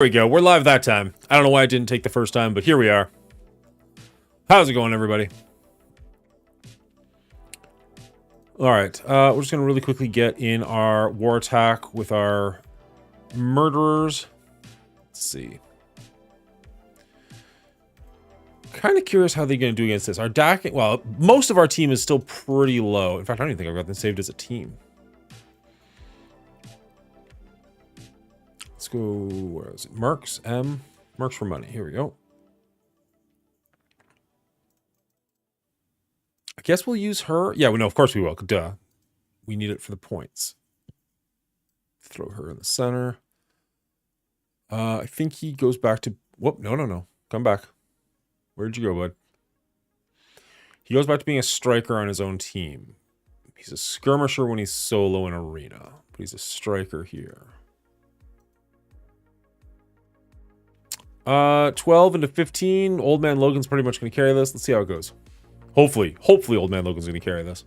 We go. We're live that time. I don't know why I didn't take the first time, but here we are. How's it going, everybody? All right. We're just going to really quickly get in our war attack with our murderers. Let's see. Kind of curious how they're going to do against this. Our DAC, well, most of our team is still pretty low. In fact, I don't even think I've got them saved as a team. Let's go, where is it? Mercs, Mercs for money. Here we go. I guess we'll use her. Yeah, we know, of course we will. Duh. We need it for the points. Throw her in the center. I think he goes back to... Whoop, no. Come back. Where'd you go, bud? He goes back to being a striker on his own team. He's a skirmisher when he's solo in arena. But he's a striker here. 12 into 15. Old Man Logan's pretty much going to carry this. Let's see how it goes. Hopefully Old Man Logan's going to carry this.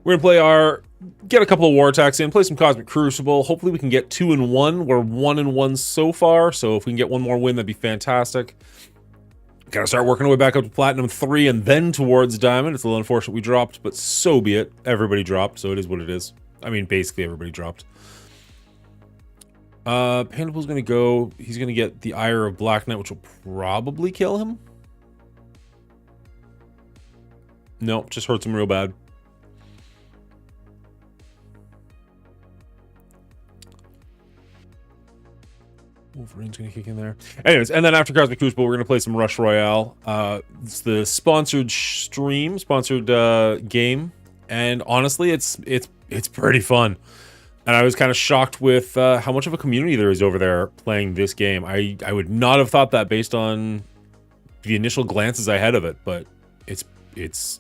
We're going to play our... Get a couple of war attacks in. Play some Cosmic Crucible. Hopefully we can get 2-1. We're 1-1 so far. So if we can get one more win, that'd be fantastic. Gotta start working our way back up to Platinum 3 and then towards Diamond. It's a little unfortunate we dropped, but so be it. Everybody dropped, so it is what it is. I mean, basically everybody dropped. Pandable's gonna go... He's gonna get the Ire of Black Knight, which will probably kill him. No, just hurts him real bad. Wolverine's gonna kick in there. Anyways, and then after Cosmic Crucible, we're gonna play some Rush Royale. It's the sponsored stream, sponsored game, and honestly, it's pretty fun. And I was kind of shocked with how much of a community there is over there playing this game. I would not have thought that based on the initial glances I had of it, but it's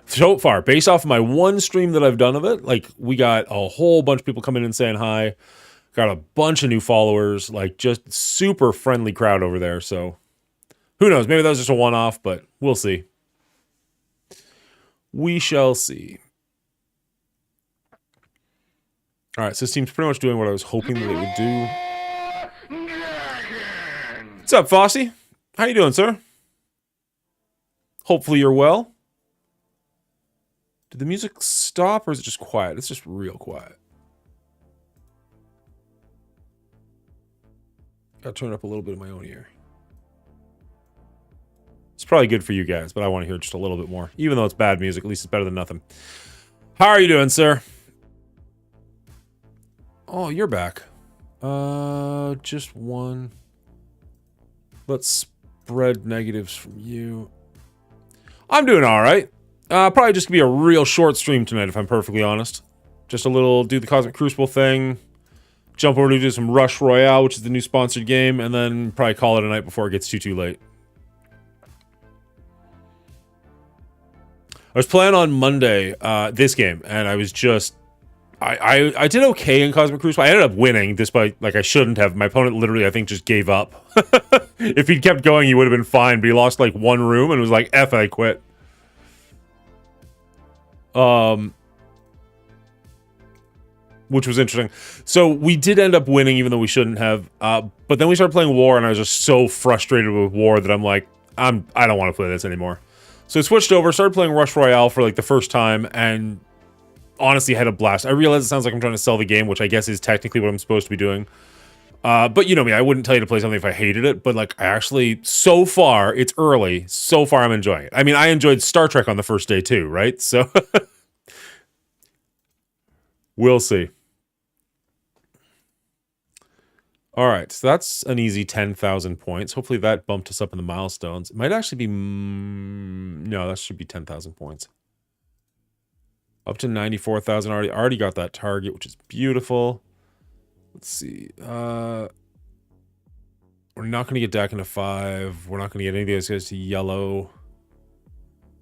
so far based off of my one stream that I've done of it. Like, we got a whole bunch of people coming in and saying hi. Got a bunch of new followers, like just super friendly crowd over there. So who knows? Maybe that was just a one-off, but we'll see. We shall see. All right, so this team's pretty much doing what I was hoping that it would do. What's up, Fossey? How you doing, sir? Hopefully you're well. Did the music stop or is it just quiet? It's just real quiet. Gotta turn up a little bit in my own ear. It's probably good for you guys, but I want to hear just a little bit more. Even though it's bad music, at least it's better than nothing. How are you doing, sir? Oh, you're back. Just one. Let's spread negatives from you. I'm doing all right. Probably just gonna be a real short stream tonight, if I'm perfectly honest. Just a little do the Cosmic Crucible thing. Jump over to do some Rush Royale, which is the new sponsored game, and then probably call it a night before it gets too late. I was playing on Monday, this game, and I was just... I did okay in Cosmic Crucible. I ended up winning, despite, like, I shouldn't have. My opponent literally, I think, just gave up. If he'd kept going, he would have been fine, but he lost, like, one room, and was like, F, I quit. Which was interesting. So we did end up winning, even though we shouldn't have. But then we started playing War, and I was just so frustrated with War that I'm like, I don't want to play this anymore. So I switched over, started playing Rush Royale for like the first time, and honestly had a blast. I realize it sounds like I'm trying to sell the game, which I guess is technically what I'm supposed to be doing. But you know me, I wouldn't tell you to play something if I hated it. But like, I actually, so far, it's early. So far, I'm enjoying it. I mean, I enjoyed Star Trek on the first day too, right? So we'll see. All right, so that's an easy 10,000 points. Hopefully that bumped us up in the milestones. It might actually be... no, that should be 10,000 points. Up to 94,000 already. Already got that target, which is beautiful. Let's see. We're not going to get Dak into 5. We're not going to get any of these guys to yellow.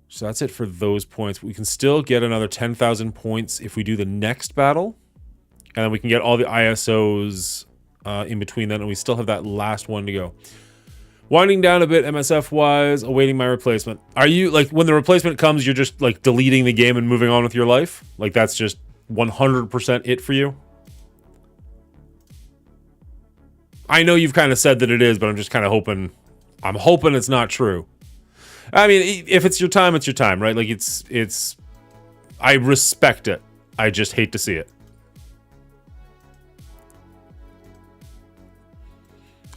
So that's it for those points. We can still get another 10,000 points if we do the next battle. And then we can get all the ISOs... in between then, and we still have that last one to go. Winding down a bit MSF wise, awaiting my replacement. Are you like when the replacement comes, you're just like deleting the game and moving on with your life? Like that's just 100% it for you? I know you've kind of said that it is, but I'm just kind of hoping. I'm hoping it's not true. I mean, if it's your time, it's your time, right? Like it's. I respect it. I just hate to see it.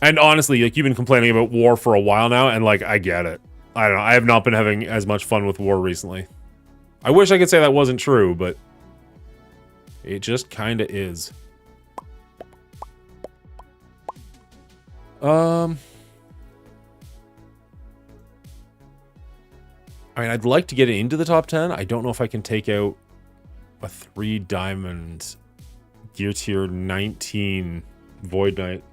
And honestly, like you've been complaining about war for a while now, and like I get it. I don't know. I have not been having as much fun with war recently. I wish I could say that wasn't true, but it just kind of is. I mean, I'd like to get it into the top 10. I don't know if I can take out a 3 diamond gear tier 19 Void Knight.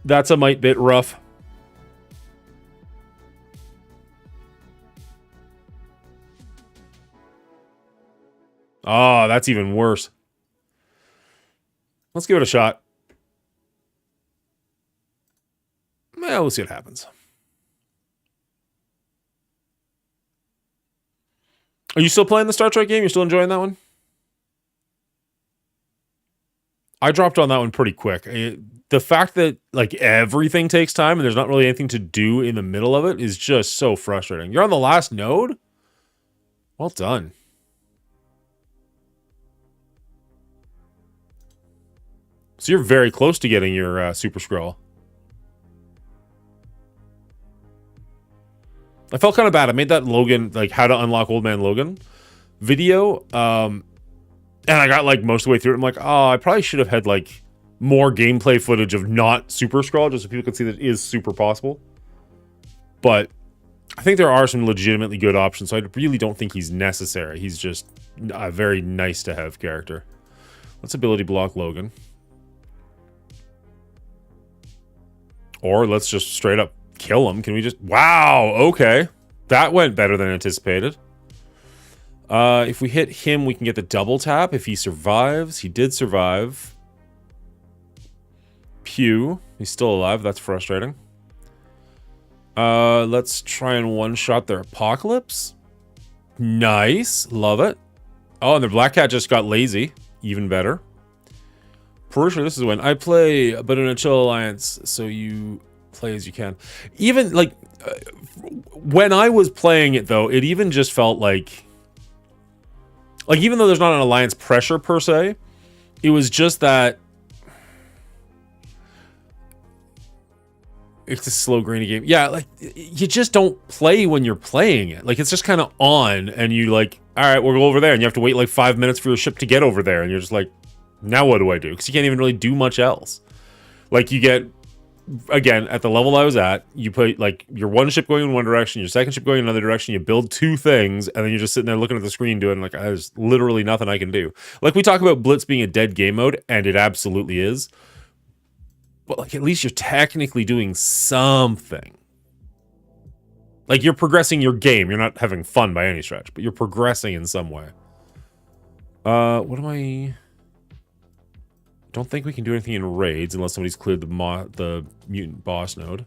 That's a mite bit rough. Oh, that's even worse. Let's give it a shot. Well, we'll see what happens. Are you still playing the Star Trek game? You're still enjoying that one? I dropped on that one pretty quick. The fact that like everything takes time and there's not really anything to do in the middle of it is just so frustrating. You're on the last node? Well done. So you're very close to getting your Super Scroll. I felt kind of bad. I made that Logan, like how to unlock Old Man Logan video. And I got like most of the way through it. I'm like, oh, I probably should have had like more gameplay footage of not Super Scroll, just so people can see that it is super possible. But I think there are some legitimately good options, so I really don't think he's necessary. He's just a very nice to have character. Let's ability block Logan. Or let's just straight up kill him. Can we just... Wow, okay. That went better than anticipated. If we hit him, we can get the double tap. If he survives, he did survive. Pew, he's still alive. That's frustrating. Let's try and one-shot their Apocalypse. Nice, love it. Oh, and their Black Cat just got lazy. Even better. Pretty sure this is when I play, but in a chill alliance, so you play as you can. Even, like, when I was playing it, though, it even just felt like... Like, even though there's not an alliance pressure, per se, it was just that... It's a slow, grainy game. Yeah, like, you just don't play when you're playing it. Like, it's just kind of on, and you like, alright, we'll go over there, and you have to wait, like, 5 minutes for your ship to get over there, and you're just like, now what do I do? Because you can't even really do much else. Like, you get... Again, at the level I was at, you put like your one ship going in one direction, your second ship going in another direction, you build 2 things, and then you're just sitting there looking at the screen doing like, there's literally nothing I can do. Like we talk about Blitz being a dead game mode, and it absolutely is. But like at least you're technically doing something. Like you're progressing your game. You're not having fun by any stretch, but you're progressing in some way. What am I... Don't think we can do anything in raids unless somebody's cleared the mutant boss node.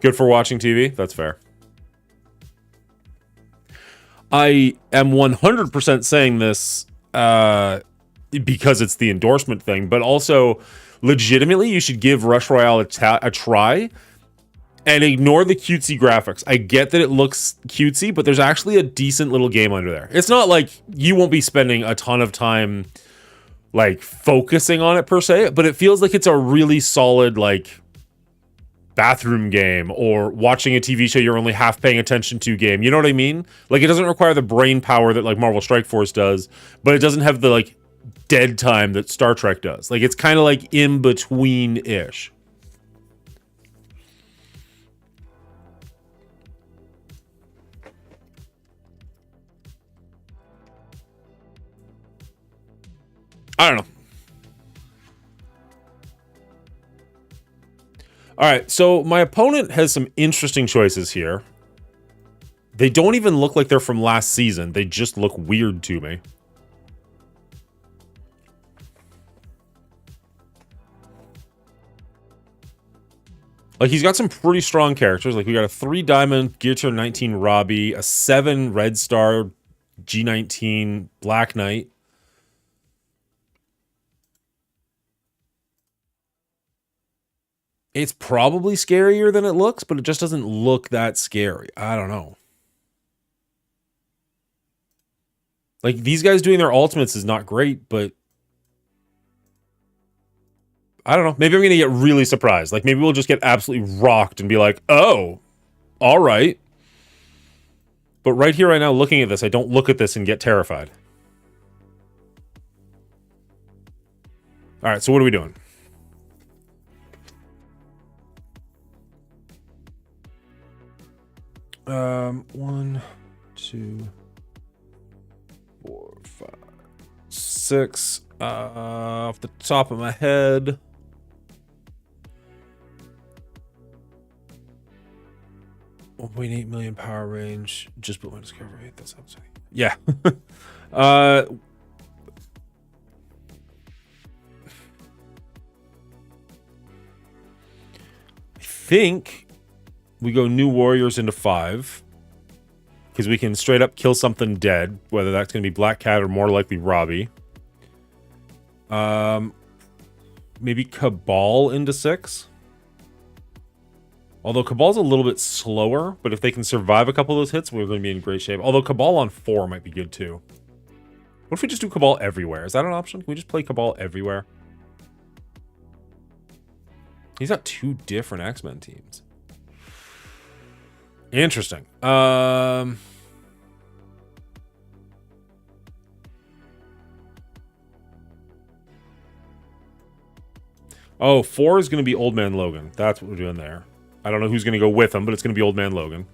Good for watching TV? That's fair. I am 100% saying this because it's the endorsement thing, but also legitimately you should give Rush Royale a try. And ignore the cutesy graphics. I get that it looks cutesy, but there's actually a decent little game under there. It's not like you won't be spending a ton of time, like, focusing on it per se, but it feels like it's a really solid, like, bathroom game or watching a TV show you're only half paying attention to game. You know what I mean? Like, it doesn't require the brain power that, like, Marvel Strike Force does, but it doesn't have the, like, dead time that Star Trek does. Like, it's kind of, like, in-between-ish. I don't know. All right, so my opponent has some interesting choices here. They don't even look like they're from last season. They just look weird to me. Like, he's got some pretty strong characters. Like, we got a 3 diamond Gear Tier 19 Robbie, a 7 Red Star G19 Black Knight. It's probably scarier than it looks, but it just doesn't look that scary. I don't know. Like, these guys doing their ultimates is not great, but I don't know. Maybe I'm going to get really surprised. Like, maybe we'll just get absolutely rocked and be like, oh, all right. But right here, right now, looking at this, I don't look at this and get terrified. All right, so what are we doing? One, 2, 4, 5, 6. Off the top of my head. $1.8 million power range. Just put my discovery. That sounds funny. Yeah. I think we go New Warriors into 5. Because we can straight up kill something dead. Whether that's going to be Black Cat or more likely Robbie. Maybe Cabal into 6. Although Cabal's a little bit slower, but if they can survive a couple of those hits, we're going to be in great shape. Although Cabal on 4 might be good too. What if we just do Cabal everywhere? Is that an option? Can we just play Cabal everywhere? He's got 2 different X-Men teams. Interesting. Oh, 4 is going to be Old Man Logan. That's what we're doing there. I don't know who's going to go with him, but it's going to be Old Man Logan.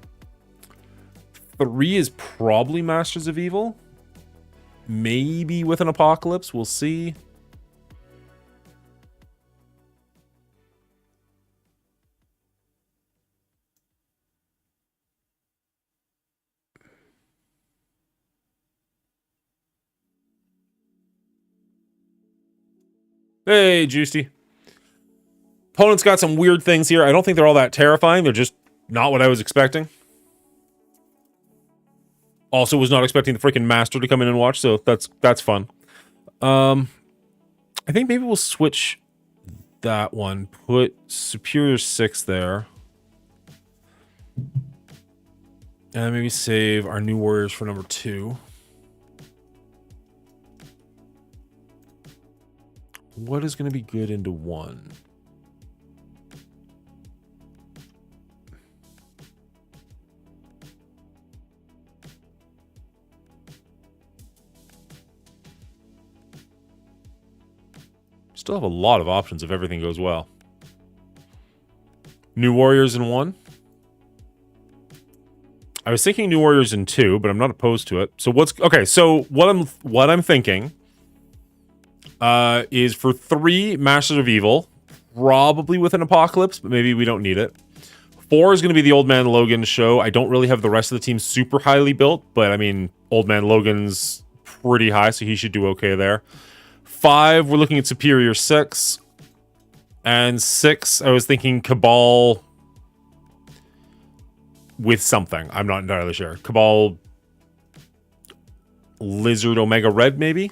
3 is probably Masters of Evil. Maybe with an Apocalypse. We'll see. Hey, Juicy. Opponent's got some weird things here. I don't think they're all that terrifying. They're just not what I was expecting. Also was not expecting the freaking Master to come in and watch, so that's fun. I think maybe we'll switch that one. Put Superior 6 there. And maybe save our New Warriors for number 2. What is going to be good into 1? Still have a lot of options if everything goes well. New Warriors in 1. I was thinking New Warriors in 2, but I'm not opposed to it. So what I'm thinking is for 3 Masters of Evil, probably with an Apocalypse, but maybe we don't need it. 4 is going to be the Old Man Logan show. I don't really have the rest of the team super highly built, but I mean, Old Man Logan's pretty high, so he should do okay there. 5, we're looking at Superior 6. And 6, I was thinking Cabal with something. I'm not entirely sure. Cabal Lizard Omega Red, maybe?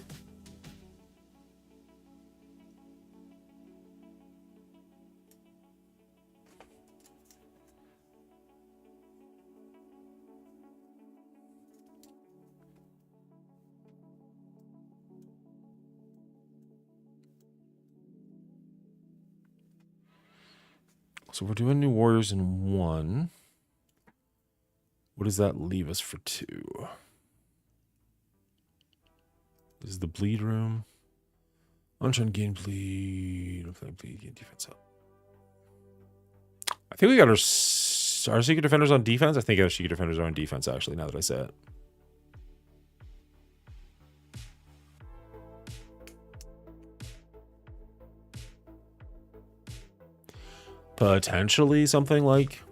So we're doing New Warriors in 1. What does that leave us for 2? This is the bleed room. Uncharted gain bleed. Bleed, gain defense up. I think we got our Secret Defenders on defense. I think our Secret Defenders are on defense, actually, now that I say it. Potentially something like...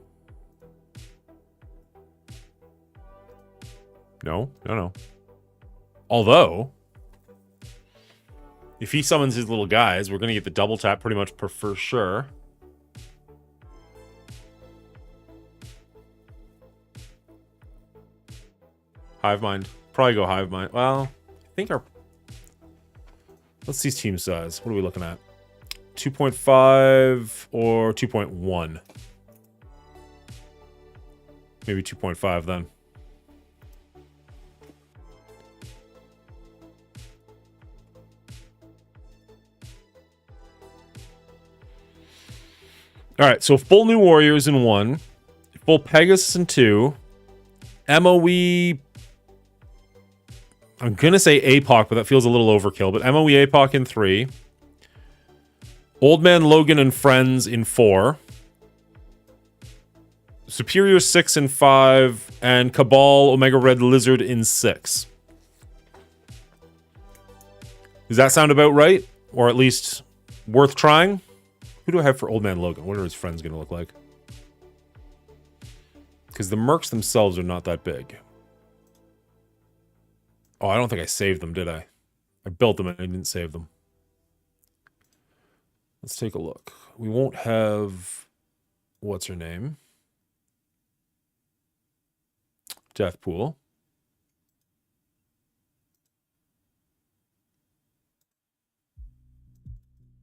No. Although, if he summons his little guys, we're going to get the double tap pretty much for sure. Hive Mind. Probably go Hive Mind. Well, I think our... Let's see team size. What are we looking at? 2.5 or 2.1? Maybe 2.5 then. All right, so full new warriors in 1, full Pegasus in 2, MOE. I'm gonna say APOC, but that feels a little overkill. But MOE APOC in 3, Old Man Logan and Friends in 4, Superior 6 in 5, and Cabal Omega Red Lizard in 6. Does that sound about right? Or at least worth trying? Who do I have for Old Man Logan? What are his friends going to look like? Because the mercs themselves are not that big. Oh, I don't think I saved them, did I? I built them and I didn't save them. Let's take a look. We won't have... What's her name? Deathpool.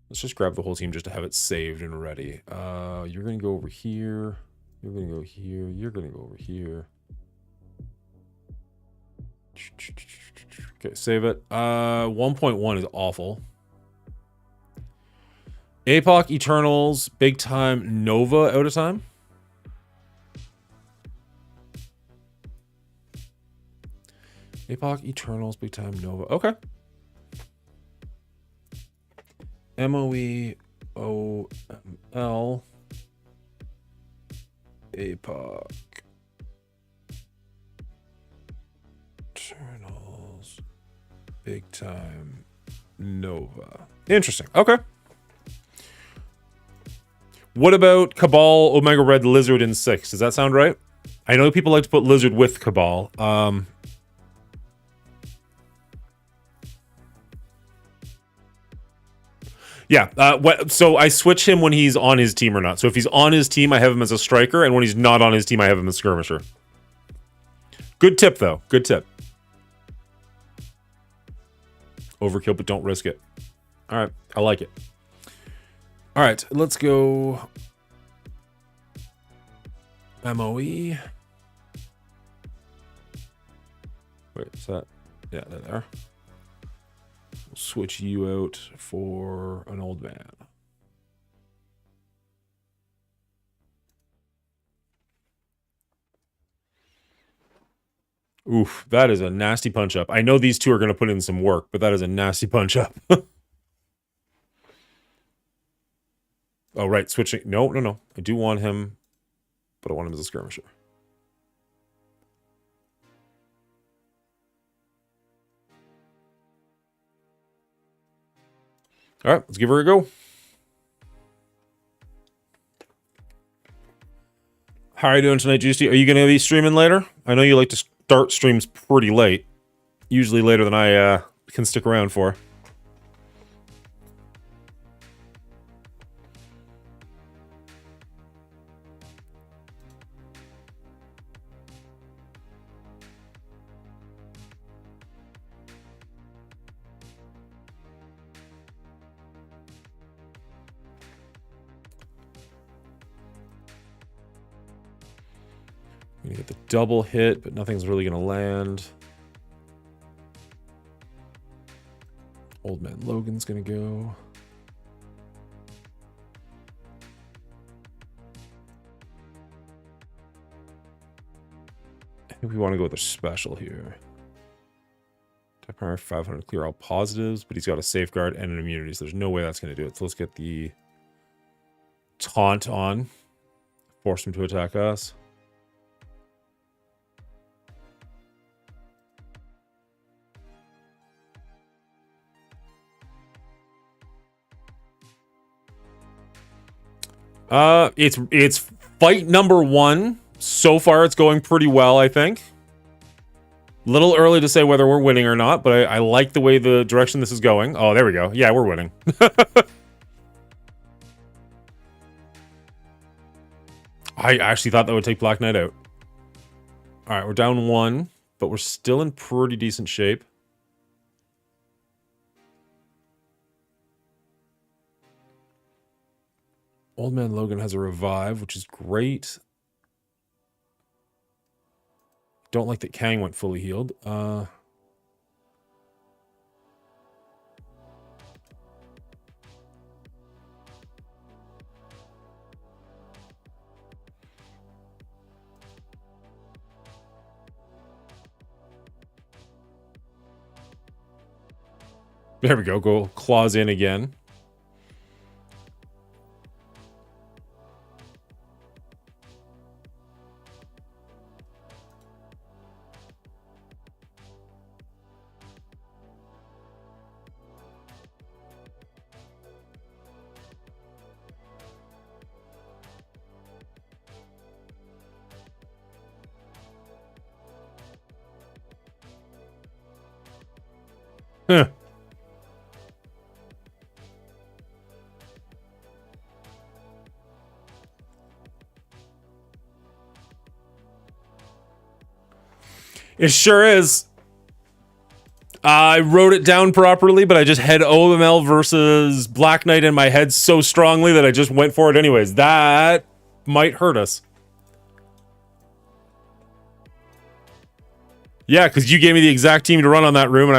Let's just grab the whole team just to have it saved and ready. You're going to go over here. You're going to go here. You're going to go over here. Okay, save it. 1.1 is awful. APOC, Eternals, Big Time, Nova out of time. APOC, Eternals, Big Time, Nova. Okay. MOE, OML, APOC, Eternals, Big Time, Nova. Interesting. Okay. What about Cabal, Omega Red, Lizard in 6? Does that sound right? I know people like to put Lizard with Cabal. Yeah, so I switch him when he's on his team or not. So if he's on his team, I have him as a striker, and when he's not on his team, I have him as skirmisher. Good tip, though. Good tip. Overkill, but don't risk it. All right, I like it. All right, let's go MOE. Wait, is that? Yeah, they're there. We'll switch you out for an old man. Oof, that is a nasty punch up. I know these two are going to put in some work, but that is a nasty punch up. Oh, right, switching. No. I do want him, but I want him as a skirmisher. All right, let's give her a go. How are you doing tonight, Juicy? Are you going to be streaming later? I know you like to start streams pretty late. Usually later than I can stick around for. Gonna get the double hit, but nothing's really gonna land. Old Man Logan's gonna go. I think we want to go with a special here. Primary 500 clear all positives, but he's got a safeguard and an immunity, so there's no way that's gonna do it. So let's get the taunt on. Force him to attack us. It's fight number 1. So far, it's going pretty well, I think. Little early to say whether we're winning or not, but I like the way the direction this is going. Oh, there we go. Yeah, we're winning. I actually thought that would take Black Knight out. All right, we're down 1. but we're still in pretty decent shape. Old Man Logan has a revive, which is great. Don't like that Kang went fully healed. There we go. Go claws in again. Huh. It sure is. I wrote it down properly, but I just had OML versus Black Knight in my head so strongly that I just went for it anyways. That might hurt us. Yeah, because you gave me the exact team to run on that room, and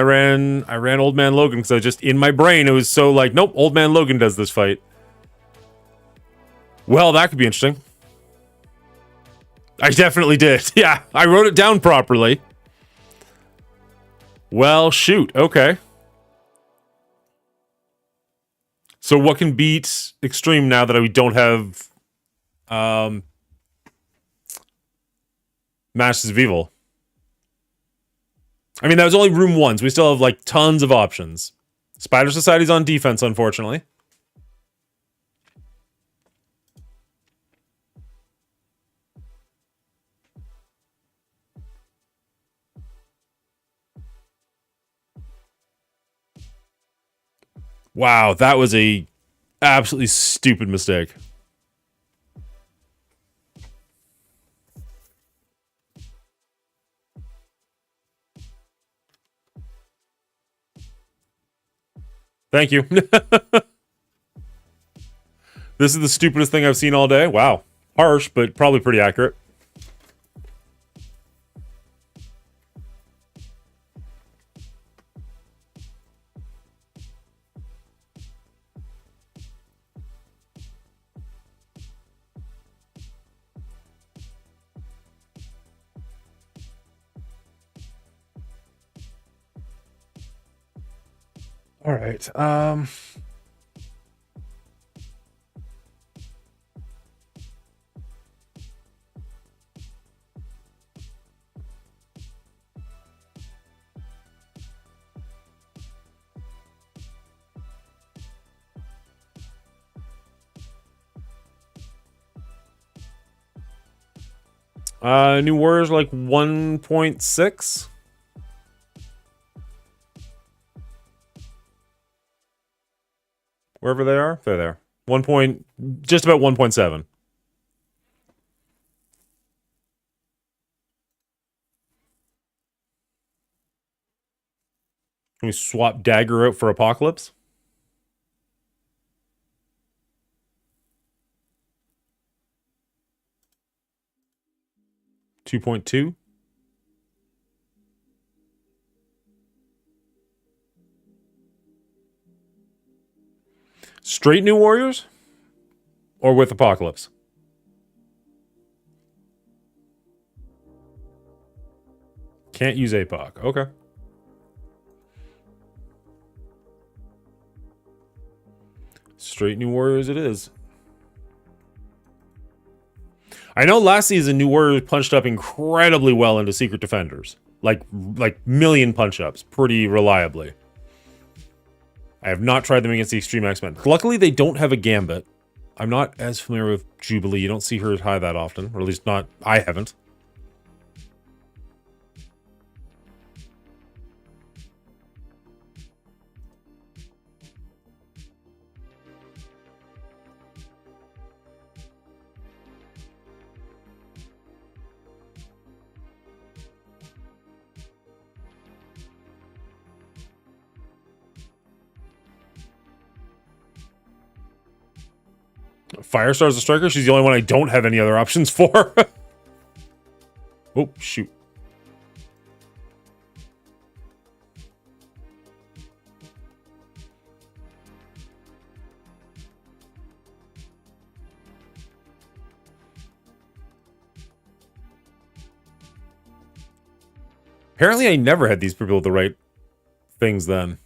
I ran Old Man Logan because I was just in my brain. It was so like, nope, Old Man Logan does this fight. Well, that could be interesting. I definitely did. Yeah, I wrote it down properly. Well, shoot. Okay. So what can beat Extreme now that we don't have Masters of Evil? I mean, that was only room 1, so we still have like tons of options. Spider Society's on defense, unfortunately. Wow, that was a absolutely stupid mistake. Thank you. This is the stupidest thing I've seen all day. Wow. Harsh, but probably pretty accurate. All right. New Warriors like 1.6. Wherever they are, they're there. Just about 1.7. Can we swap Dagger out for Apocalypse? $2.2. Straight New Warriors? Or with Apocalypse? Can't use APOC. Okay. Straight New Warriors it is. I know last season New Warriors punched up incredibly well into Secret Defenders. Like million punch-ups, pretty reliably. I have not tried them against the Extreme X-Men. Luckily, they don't have a Gambit. I'm not as familiar with Jubilee. You don't see her high that often. Or at least not... I haven't. Firestar's a striker. She's the only one I don't have any other options for. Oh, shoot. Apparently I never had these people with the right things then.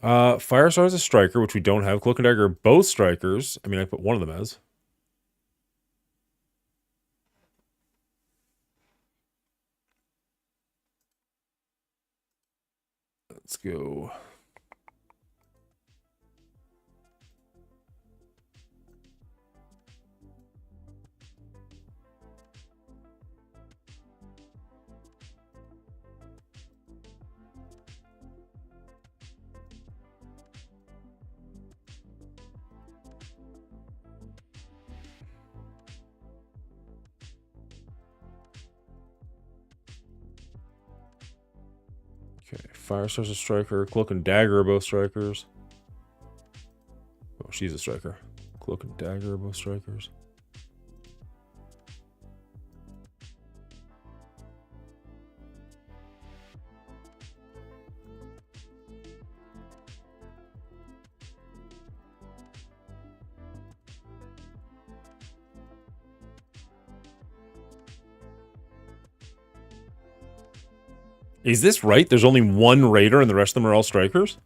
Firestar is a striker, which we don't have. Cloak and Dagger are both strikers. I mean, I put one of them as. Let's go. Okay, Firestar's a striker. Cloak and Dagger are both strikers. Oh, she's a striker. Cloak and Dagger are both strikers. Is this right? There's only one raider and the rest of them are all strikers?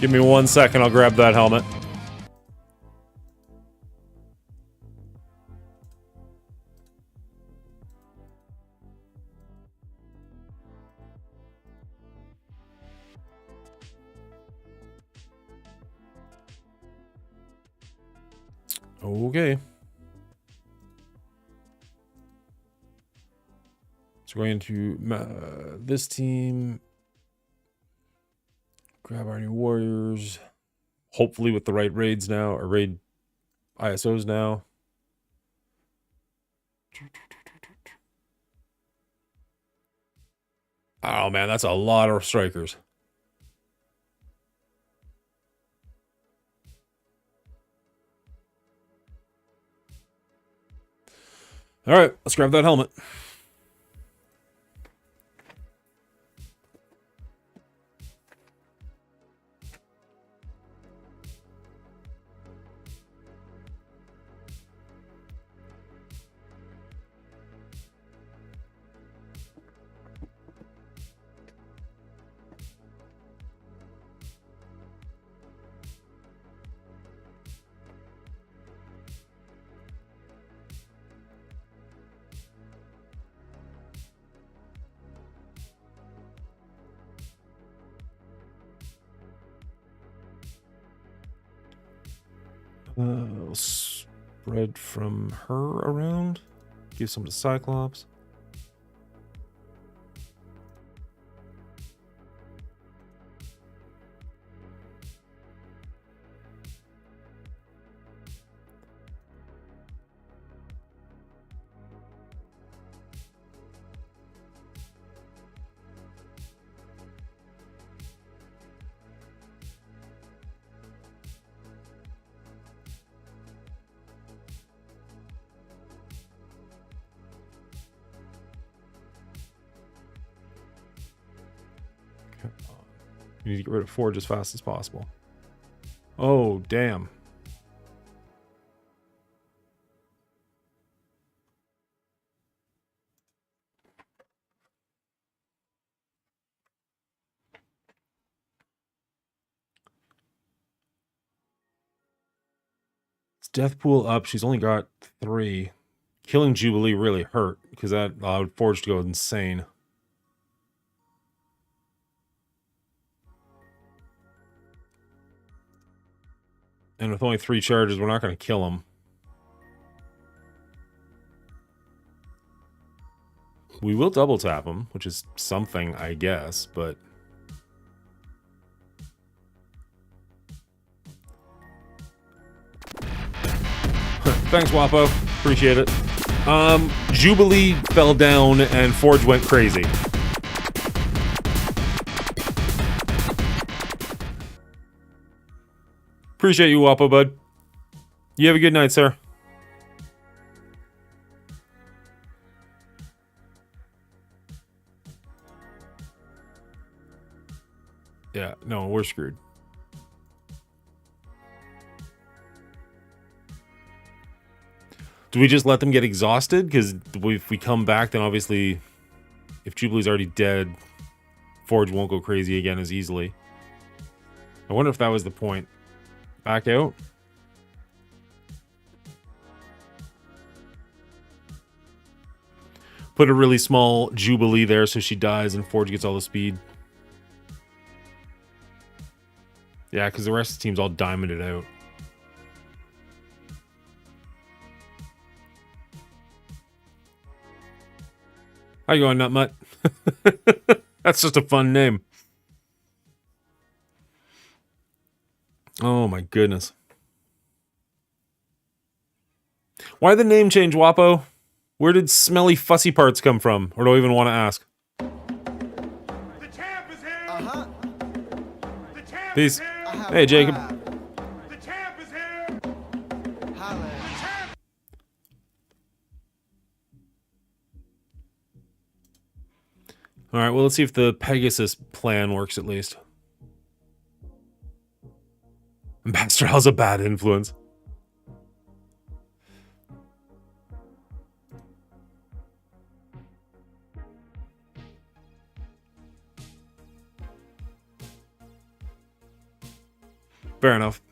Give me 1 second, I'll grab that helmet. Okay. So going into this team. Grab our new warriors. Hopefully with the right raids now, or raid ISOs now. Oh man, that's a lot of strikers. All right, let's grab that helmet. We'll spread from her around. Give some to Cyclops. We need to get rid of Forge as fast as possible. Oh, damn. It's Death Pool up. She's only got 3. Killing Jubilee really hurt because that allowed Forge to go insane. And with only 3 charges, we're not going to kill him. We will double tap him, which is something, I guess, but... Thanks, Wapo. Appreciate it. Jubilee fell down and Forge went crazy. Appreciate you, Wapo, bud. You have a good night, sir. Yeah, no, we're screwed. Do we just let them get exhausted? Because if we come back, then obviously, if Jubilee's already dead, Forge won't go crazy again as easily. I wonder if that was the point. Back out? Put a really small Jubilee there so she dies and Forge gets all the speed. Yeah, because the rest of the team's all diamonded out. How you going, Nutmutt? That's just a fun name. Oh my goodness. Why the name change, Wapo? Where did smelly fussy parts come from? Or do I even want to ask? The champ is here. Uh-huh. The champ Peace. is here. Hey, Jacob. The champ is here. Holla. The champ. Alright, well, let's see if the Pegasus plan works at least. Ambassador has a bad influence. Fair enough.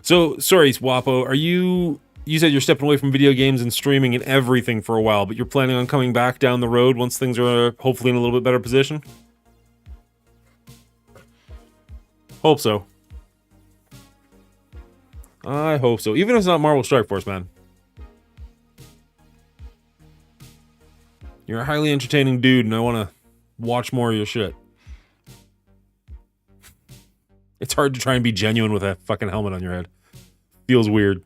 So, sorry, Swapo, are you... You said you're stepping away from video games and streaming and everything for a while, but you're planning on coming back down the road once things are hopefully in a little bit better position? Hope so. I hope so. Even if it's not Marvel Strike Force, man. You're a highly entertaining dude, and I want to watch more of your shit. It's hard to try and be genuine with that fucking helmet on your head. Feels weird.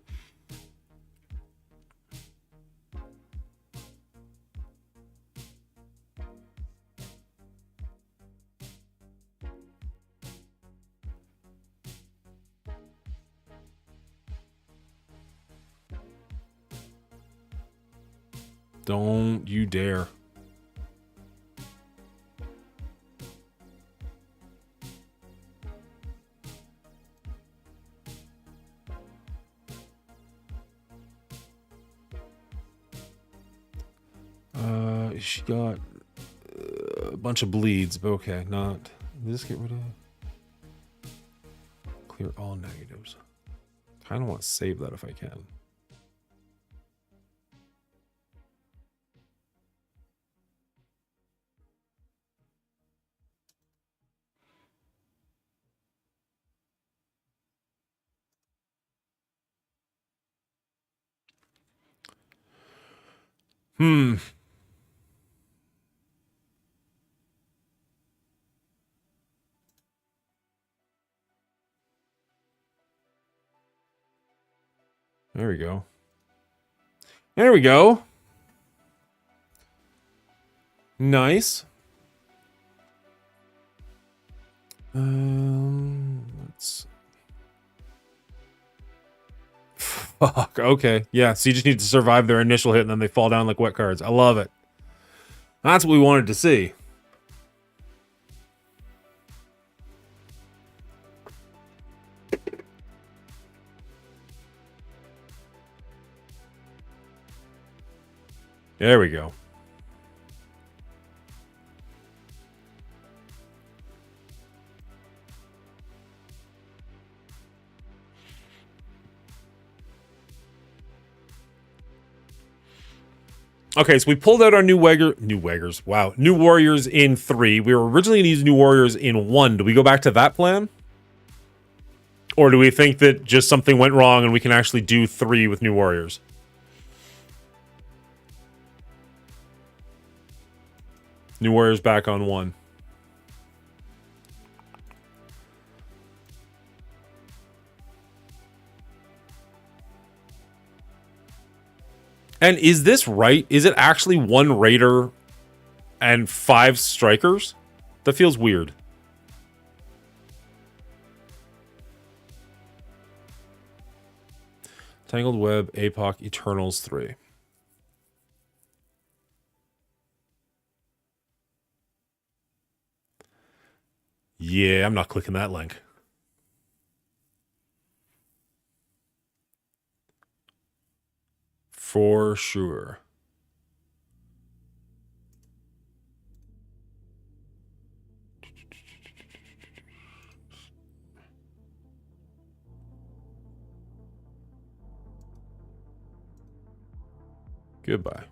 Don't you dare. She got a bunch of bleeds, but okay, not... Just get rid of... Clear all negatives. Kind of want to save that if I can. There we go. There we go. Nice. Let's... Fuck, okay. Yeah, so you just need to survive their initial hit and then they fall down like wet cards. I love it. That's what we wanted to see. There we go. Okay, so we pulled out our new warriors in 3. We were originally going to use new warriors in 1. Do we go back to that plan? Or do we think that just something went wrong and we can actually do 3 with new warriors? New warriors back on 1. And is this right? Is it actually 1 raider and 5 strikers? That feels weird. Tangled Web, APOC, Eternals 3. Yeah, I'm not clicking that link. For sure. Goodbye.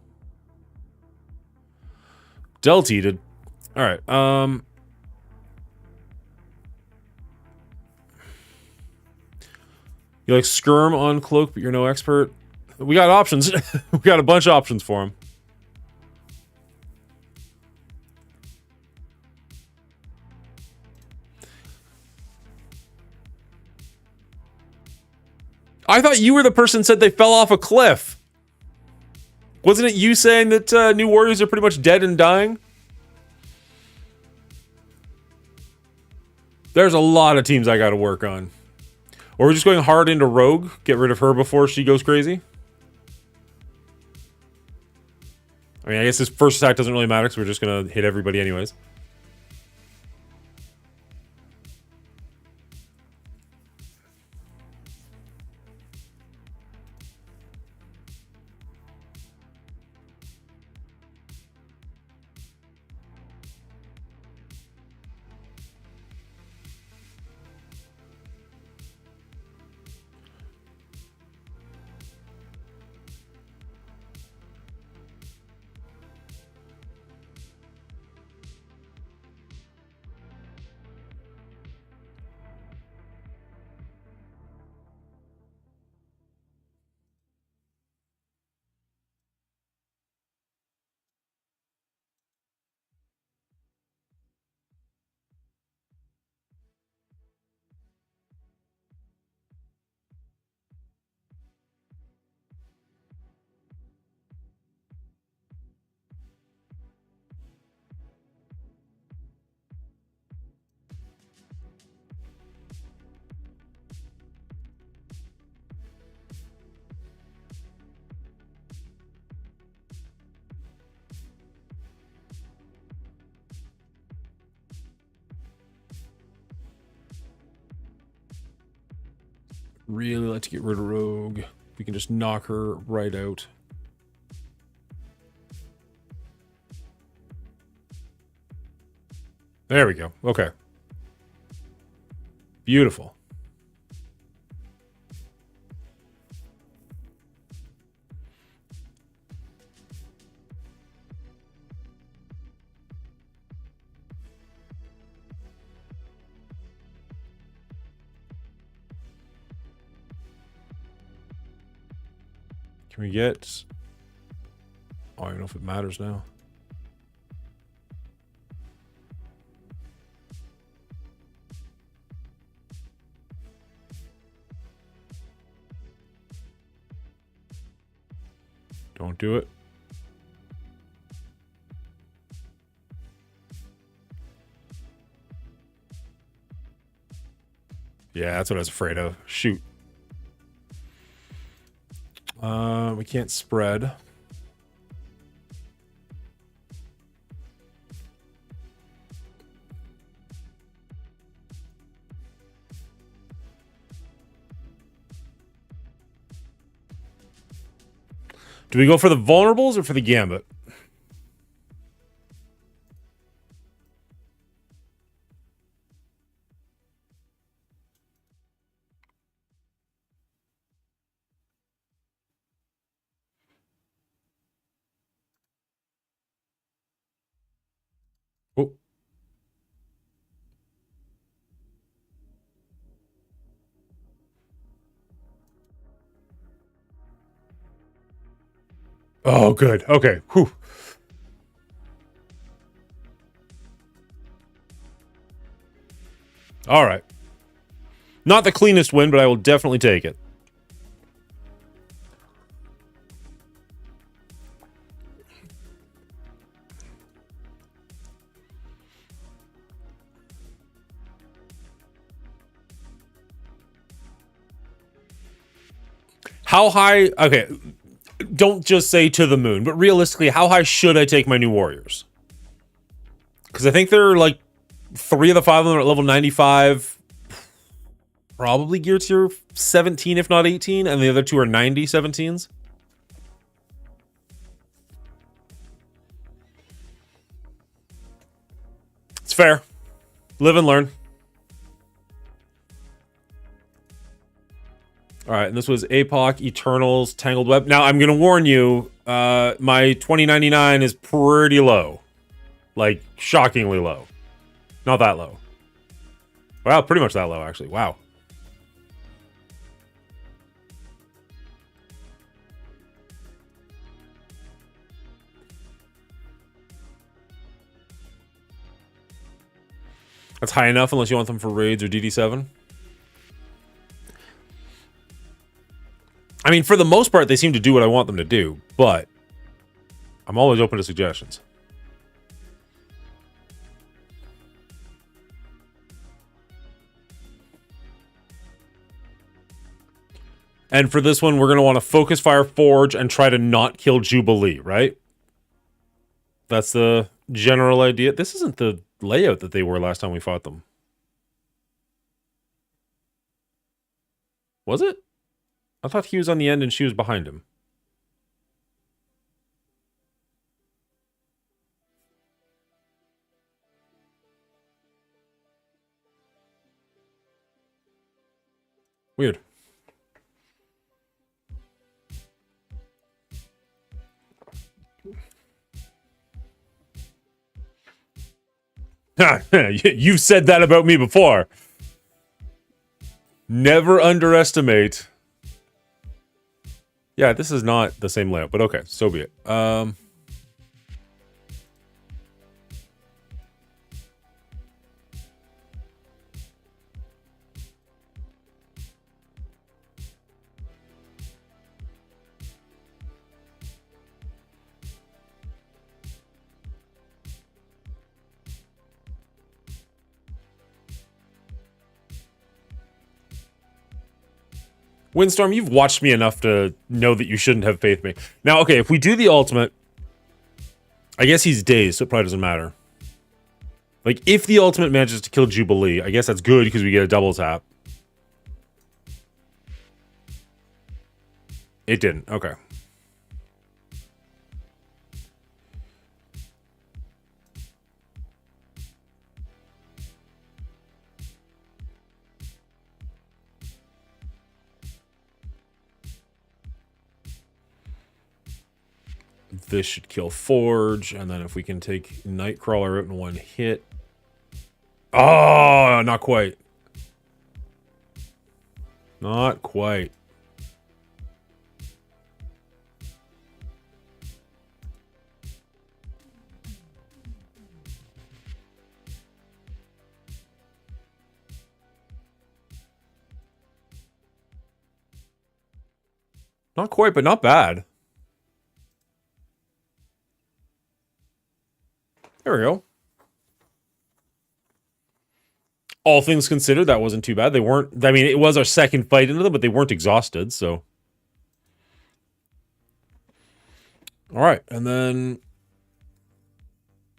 Deleted. All right. You like Skirm on Cloak, but you're no expert. We got options. We got a bunch of options for him. I thought you were the person who said they fell off a cliff. Wasn't it you saying that New Warriors are pretty much dead and dying? There's a lot of teams I got to work on. Or we're just going hard into Rogue. Get rid of her before she goes crazy. I mean, I guess his first attack doesn't really matter because we're just going to hit everybody anyways. Really like to get rid of Rogue. We can just knock her right out. There we go. Okay. Beautiful. Can we get... Oh, I don't know if it matters now. Don't do it. Yeah, that's what I was afraid of. Shoot. We can't spread. Do we go for the vulnerables or for the gambit? Oh. Oh, good. Okay. Whew. All right. Not the cleanest win, but I will definitely take it. how high? Okay, don't just say to the moon, but realistically, how high should I take my new warriors? Because I think they're like 3 of the 5 of them are at level 95, probably gear tier 17, if not 18, and the other 2 are 90 17s. It's fair. Live and learn. All right, and this was APOC, Eternals, Tangled Web. Now, I'm going to warn you, my 2099 is pretty low. Like, shockingly low. Not that low. Wow, pretty much that low, actually. Wow. That's high enough unless you want them for raids or DD7. I mean, for the most part, they seem to do what I want them to do, but I'm always open to suggestions. And for this one, we're going to want to focus fire Forge and try to not kill Jubilee, right? That's the general idea. This isn't the layout that they were last time we fought them. Was it? I thought he was on the end and she was behind him. Weird. You've said that about me before. Never underestimate. Yeah, this is not the same layout, but okay, so be it. Windstorm, you've watched me enough to know that you shouldn't have faith in me. Now, okay, if we do the ultimate, I guess he's dazed, so it probably doesn't matter. Like, if the ultimate manages to kill Jubilee, I guess that's good because we get a double tap. It didn't. Okay. This should kill Forge, and then if we can take Nightcrawler out in one hit. Oh, not quite. Not quite. Not quite, but not bad. There we go. All things considered, that wasn't too bad. They weren't, I mean, it was our second fight into them, but they weren't exhausted, so. All right, and then...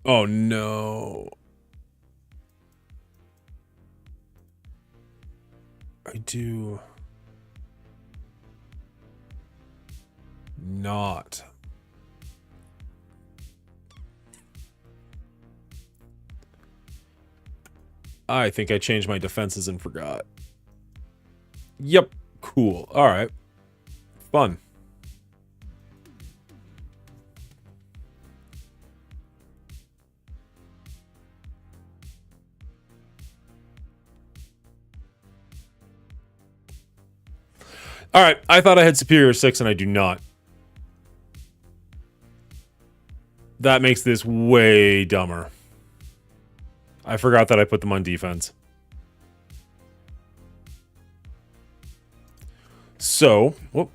Oh, no. I do... not... I think I changed my defenses and forgot. Yep. Cool. All right. Fun. All right. I thought I had Superior 6 and I do not. That makes this way dumber. I forgot that I put them on defense. So, whoop.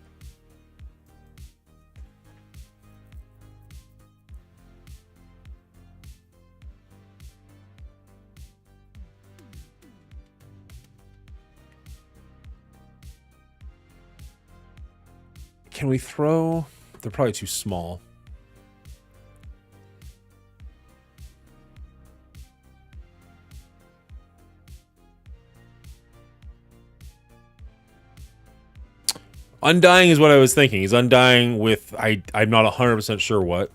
Can we throw? They're probably too small. Undying is what I was thinking. He's undying with I'm not 100% sure what.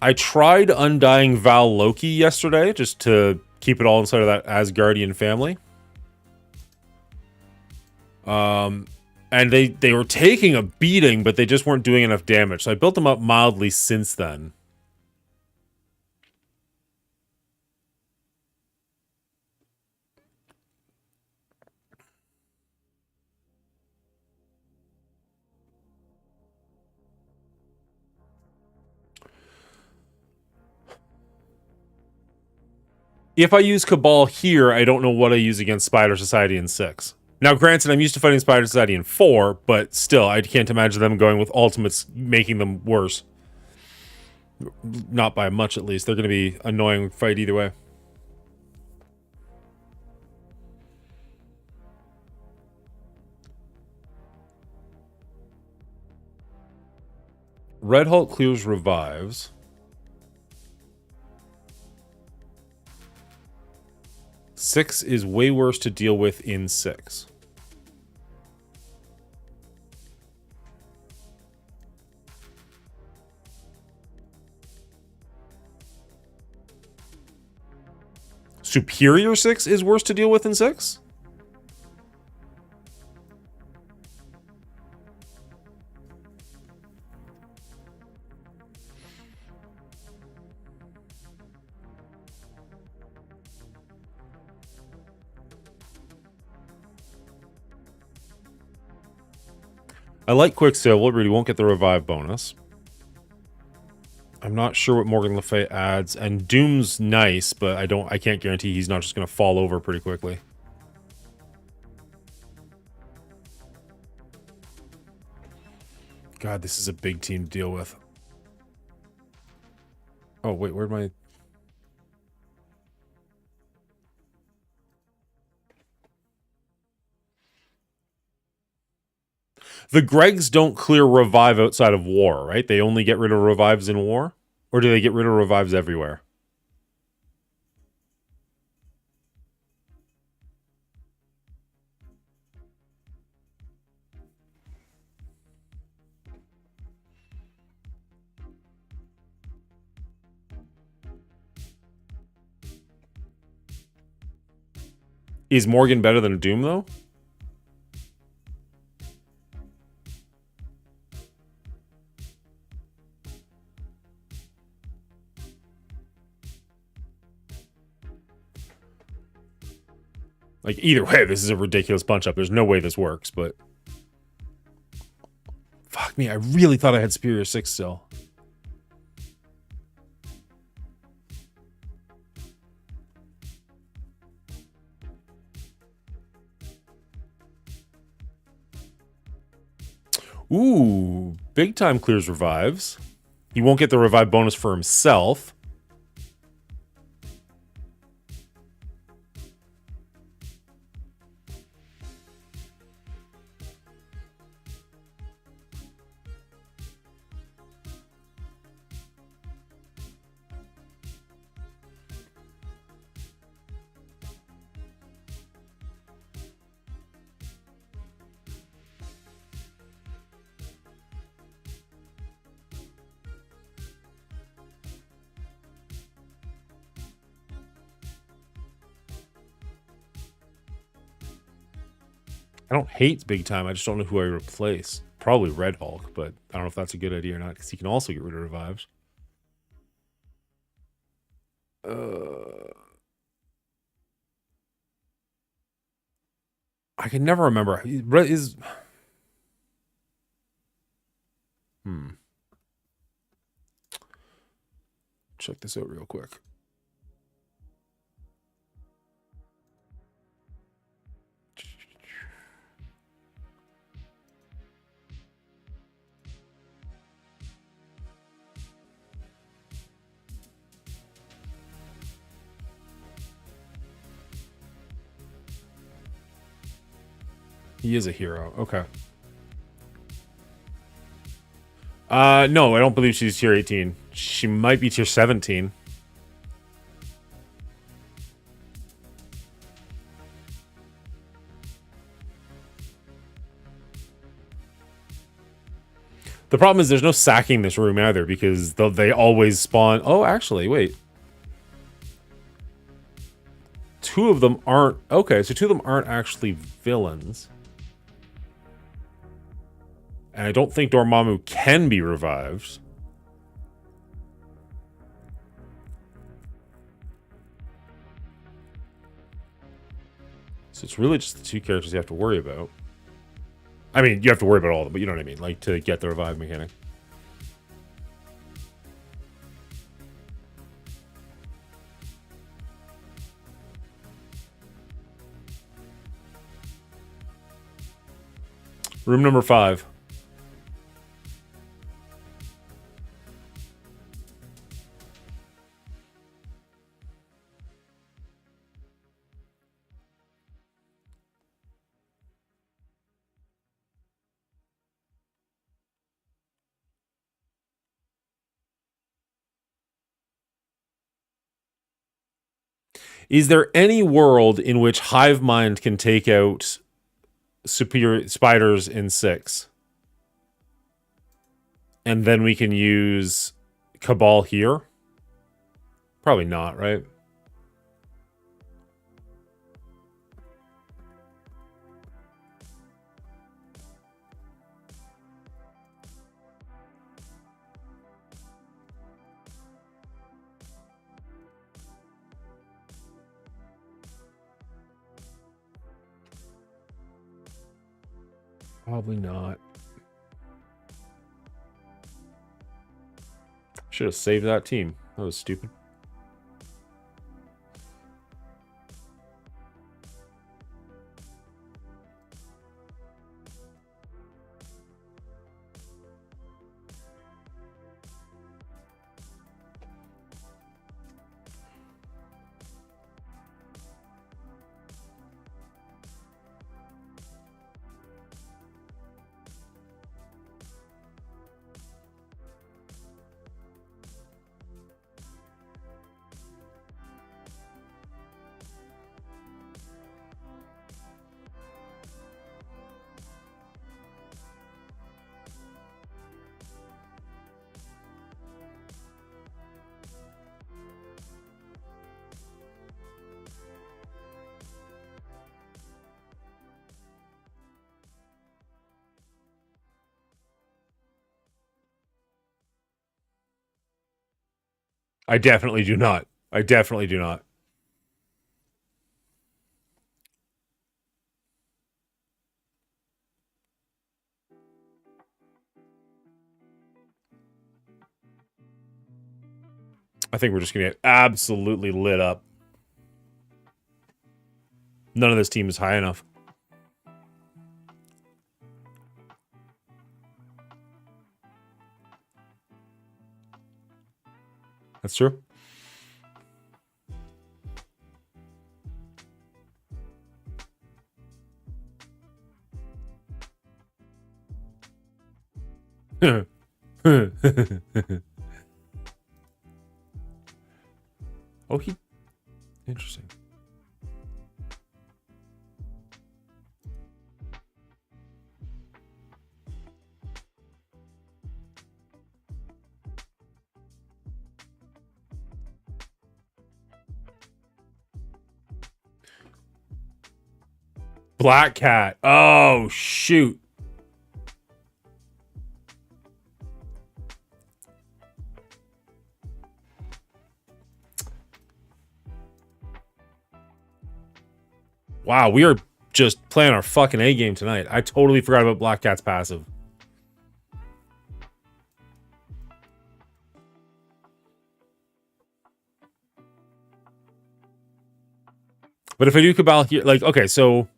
I tried undying Val Loki yesterday just to keep it all inside of that Asgardian family. And they were taking a beating, but they just weren't doing enough damage. So I built them up mildly since then. If I use Cabal here, I don't know what I use against Spider Society in 6. Now, granted, I'm used to fighting Spider Society in 4, but still, I can't imagine them going with ultimates, making them worse. Not by much, at least. They're going to be annoying fight either way. Red Hulk clears revives. Six is way worse to deal with in 6. Superior 6 is worse to deal with in 6? I like Quicksilver, but he won't get the revive bonus. I'm not sure what Morgan Le Fay adds, and Doom's nice, but I can't guarantee he's not just going to fall over pretty quickly. God, this is a big team to deal with. Oh, wait, where'd my... The Gregs don't clear revive outside of war, right? They only get rid of revives in war? Or do they get rid of revives everywhere? Is Morgan better than Doom, though? Like, either way, this is a ridiculous punch-up. There's no way this works, but... Fuck me, I really thought I had Superior 6 still. Ooh, Big Time clears revives. He won't get the revive bonus for himself. I don't hate Big Time. I just don't know who I replace. Probably Red Hulk, but I don't know if that's a good idea or not, because he can also get rid of revives. I can never remember. Check this out real quick. He is a hero. Okay. No, I don't believe she's tier 18. She might be tier 17. The problem is there's no sacking this room either because they always spawn. Oh, actually, wait. Two of them aren't. Okay, so two of them aren't actually villains. And I don't think Dormammu can be revived. So it's really just the two characters you have to worry about. I mean, you have to worry about all of them, but you know what I mean, like to get the revive mechanic. Room number 5. Is there any world in which Hive Mind can take out superior spiders in 6? And then we can use Cabal here? Probably not, right? Probably not. Should have saved that team. That was stupid. I definitely do not. I definitely do not. I think we're just going to get absolutely lit up. None of this team is high enough. That's true. Oh, interesting. Black Cat. Oh, shoot. Wow, we are just playing our fucking A game tonight. I totally forgot about Black Cat's passive. But if I do Cabal here, like, okay, so...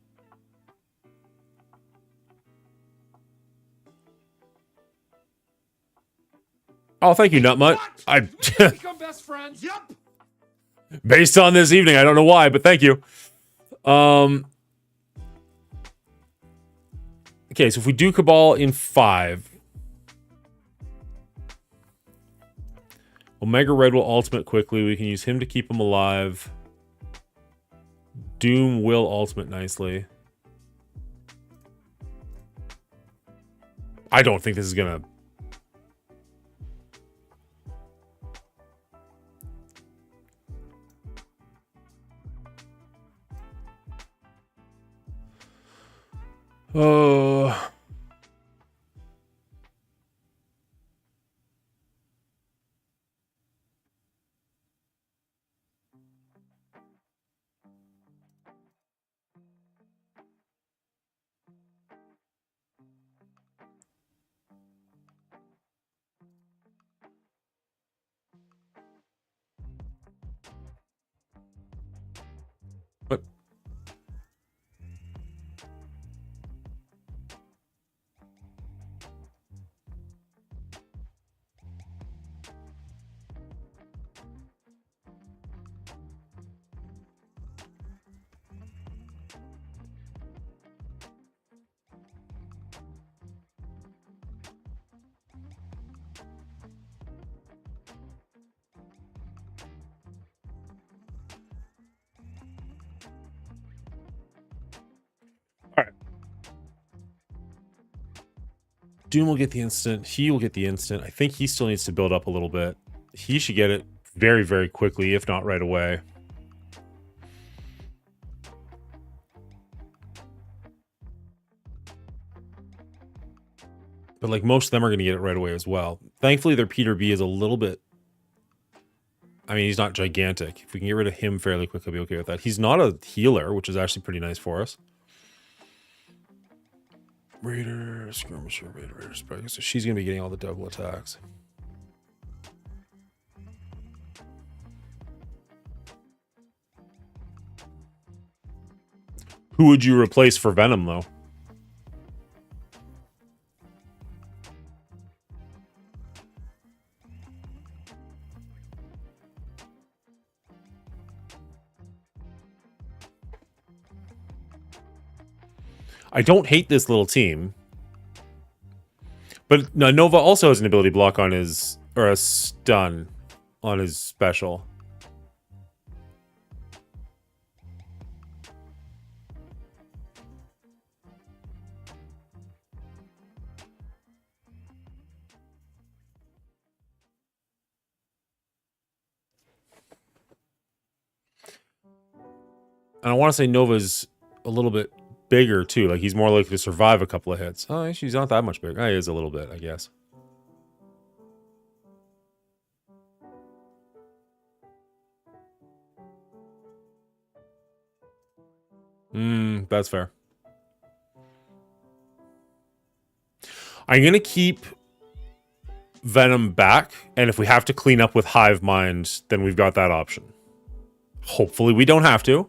Oh, thank you, Nutmutt. I Become best friends. Yep. based on this evening, I don't know why, but thank you. Okay, so if we do Cabal in 5, Omega Red will ultimate quickly. We can use him to keep him alive. Doom will ultimate nicely. I don't think this is gonna... Oh... What? Alright. Doom will get the instant. He will get the instant. I think he still needs to build up a little bit. He should get it very, very quickly, if not right away. But like most of them are going to get it right away as well. Thankfully, their Peter B is a little bit... I mean, he's not gigantic. If we can get rid of him fairly quick, I'll be okay with that. He's not a healer, which is actually pretty nice for us. Raider, Skirmisher, Raider, Spike. So she's going to be getting all the double attacks. Who would you replace for Venom, though? I don't hate this little team. But no, Nova also has an ability block on his... Or a stun on his special. And I want to say Nova's a little bit bigger, too. Like, he's more likely to survive a couple of hits. Oh, she's not that much bigger. He is a little bit, I guess. That's fair. I'm going to keep Venom back, and if we have to clean up with Hive Mind, then we've got that option. Hopefully we don't have to.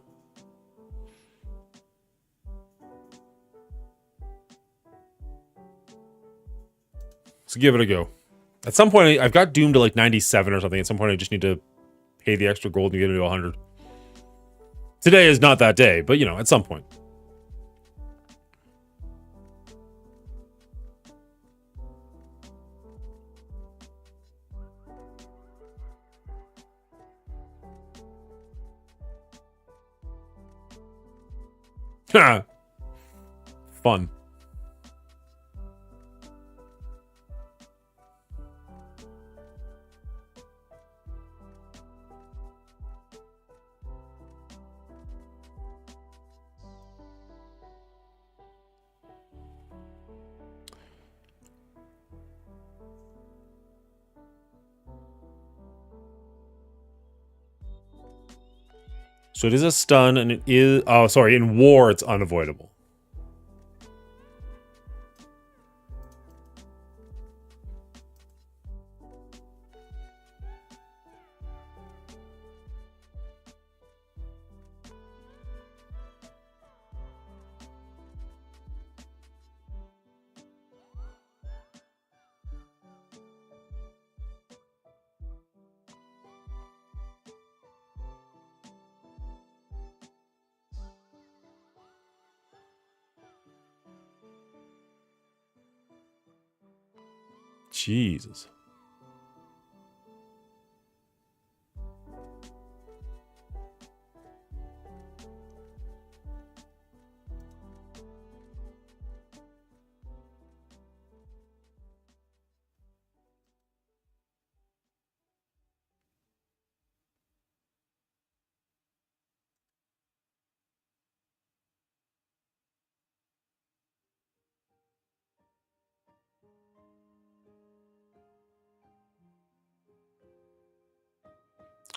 So give it a go. At some point, I've got Doom to like 97 or something. At some point, I just need to pay the extra gold and get it to 100. Today is not that day, but, you know, at some point. Fun. So it is a stun, and it is... Oh, sorry. In war, it's unavoidable. Jesus.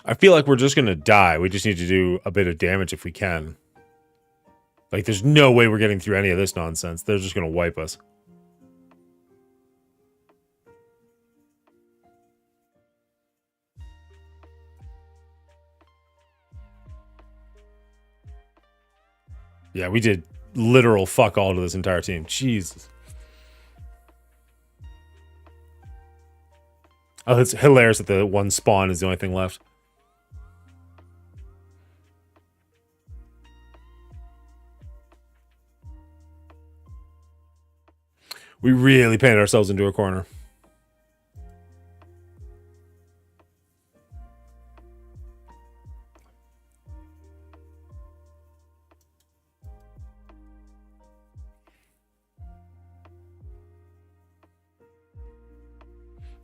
I feel like we're just gonna die. We just need to do a bit of damage if we can. Like, there's no way we're getting through any of this nonsense. They're just gonna wipe us. Yeah, we did literal fuck all to this entire team. Jesus. Oh, it's hilarious that the one spawn is the only thing left. We really painted ourselves into a corner.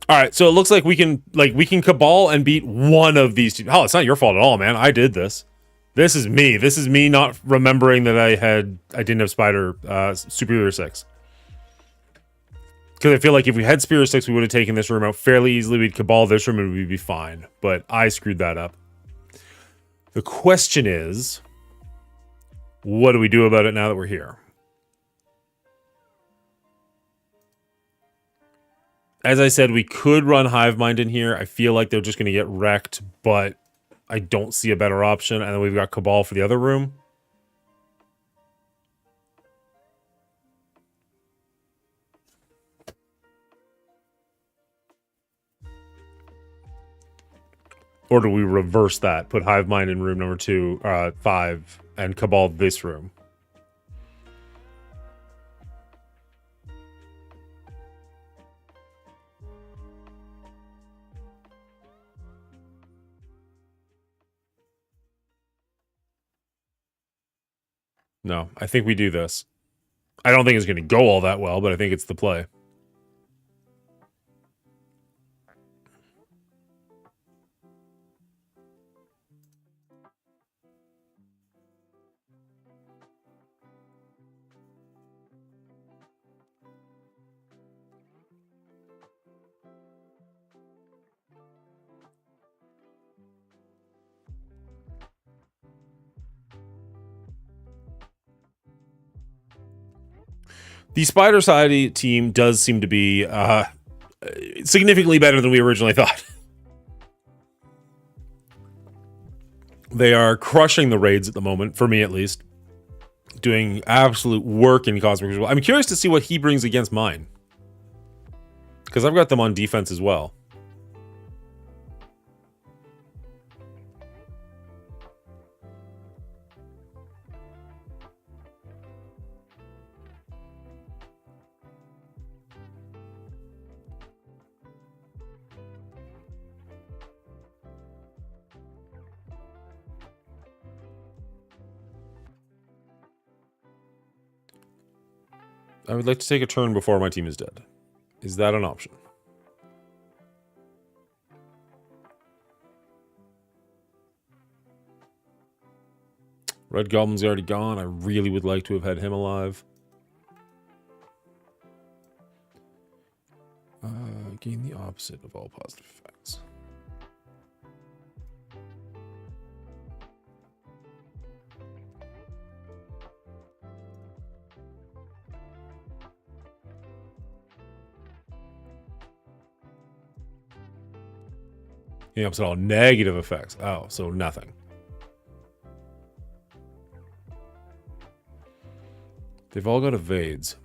All right, so it looks like we can cabal and beat one of these two. Oh, it's not your fault at all, man. I did this. This is me. This is me not remembering that I didn't have Spider Superior 6. Because I feel like if we had Superior 6, we would have taken this room out fairly easily. We'd cabal this room and we'd be fine. But I screwed that up. The question is, what do we do about it now that we're here? As I said, we could run Hivemind in here. I feel like they're just going to get wrecked, but I don't see a better option. And then we've got Cabal for the other room. Or do we reverse that? Put Hivemind in room number 5, and Cabal this room. No, I think we do this. I don't think it's going to go all that well, but I think it's the play. The Spider Society team does seem to be significantly better than we originally thought. They are crushing the raids at the moment, for me at least. Doing absolute work in Cosmic Visual. I'm curious to see what he brings against mine. Because I've got them on defense as well. I would like to take a turn before my team is dead. Is that an option? Red Goblin's already gone. I really would like to have had him alive. Gain the opposite of all positive effects. The opposite of all negative effects. Oh, so nothing. They've all got evades.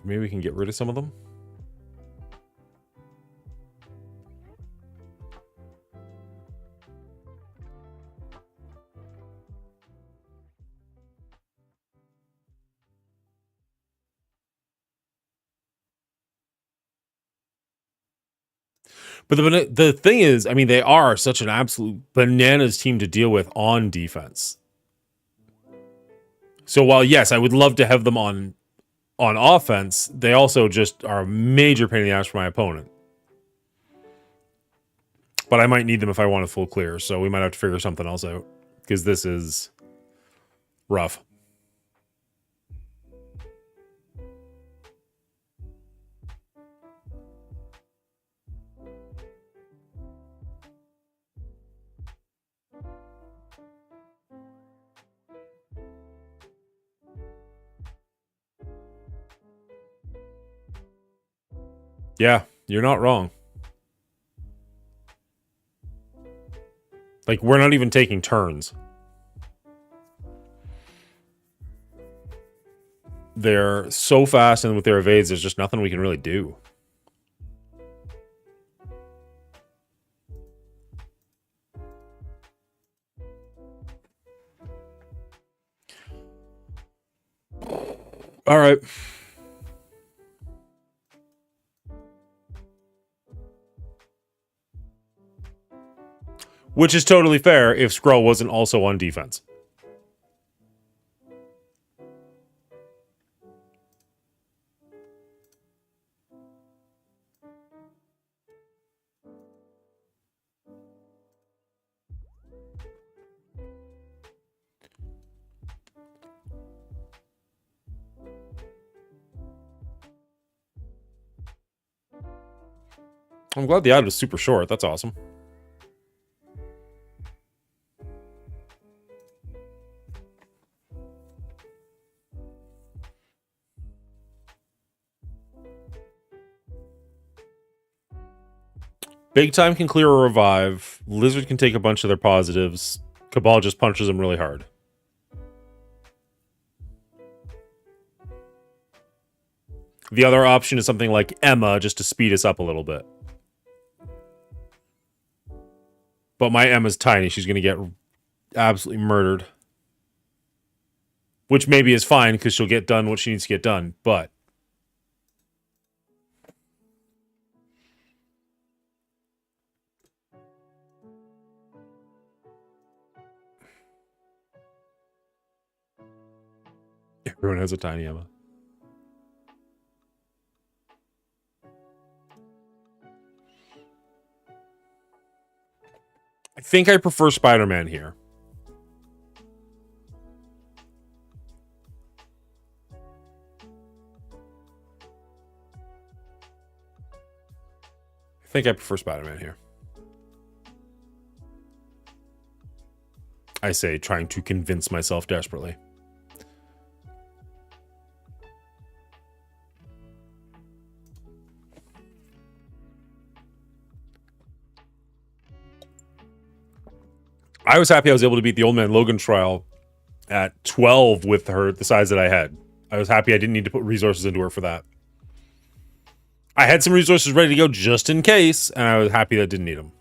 Maybe we can get rid of some of them. But the thing is, I mean, they are such an absolute bananas team to deal with on defense. So while, yes, I would love to have them on offense, they also just are a major pain in the ass for my opponent. But I might need them if I want a full clear, so we might have to figure something else out. Because this is rough. Yeah, you're not wrong. Like, we're not even taking turns. They're so fast, and with their evades, there's just nothing we can really do. All right. Which is totally fair if Skrull wasn't also on defense. I'm glad the ad was super short. That's awesome. Big Time can clear a revive. Lizard can take a bunch of their positives. Cabal just punches them really hard. The other option is something like Emma, just to speed us up a little bit. But my Emma's tiny. She's going to get absolutely murdered. Which maybe is fine, because she'll get done what she needs to get done. But everyone has a tiny Emma. I think I prefer Spider-Man here. I think I prefer Spider-Man here. I say, trying to convince myself desperately. I was happy I was able to beat the Old Man Logan trial at 12 with her, the size that I had. I was happy I didn't need to put resources into her for that. I had some resources ready to go just in case, and I was happy that I didn't need them.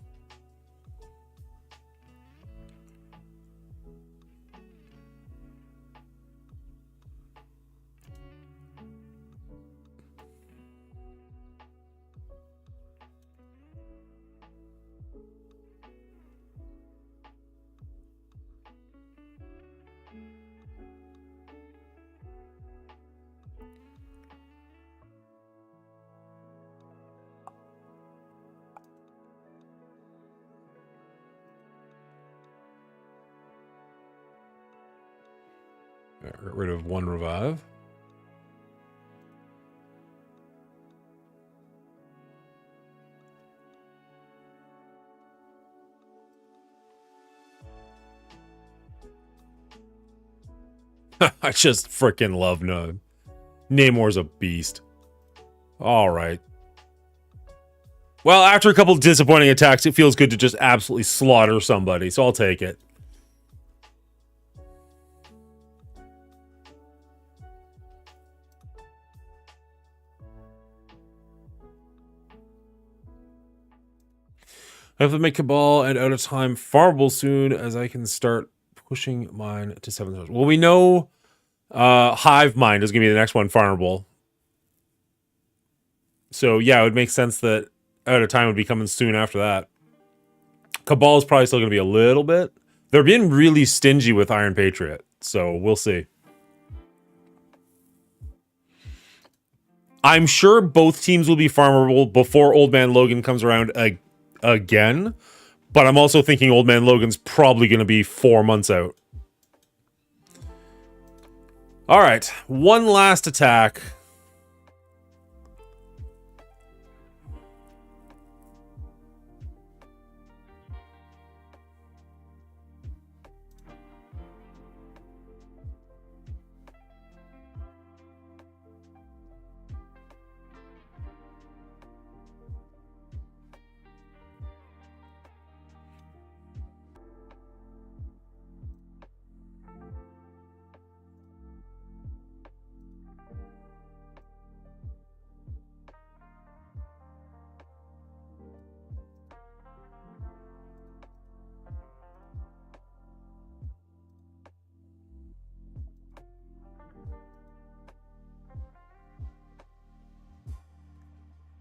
Get rid of one revive. I just freaking love Node. Namor's a beast. All right. Well, after a couple disappointing attacks, it feels good to just absolutely slaughter somebody, so I'll take it. I have to make Cabal and out of time farmable soon as I can start pushing mine to 7 stars. Well, we know Hive Mind is going to be the next one farmable. So, yeah, it would make sense that out of time would be coming soon after that. Cabal is probably still going to be a little bit. They're being really stingy with Iron Patriot, so we'll see. I'm sure both teams will be farmable before Old Man Logan comes around again, but I'm also thinking Old Man Logan's probably going to be 4 months out. All right, one last attack.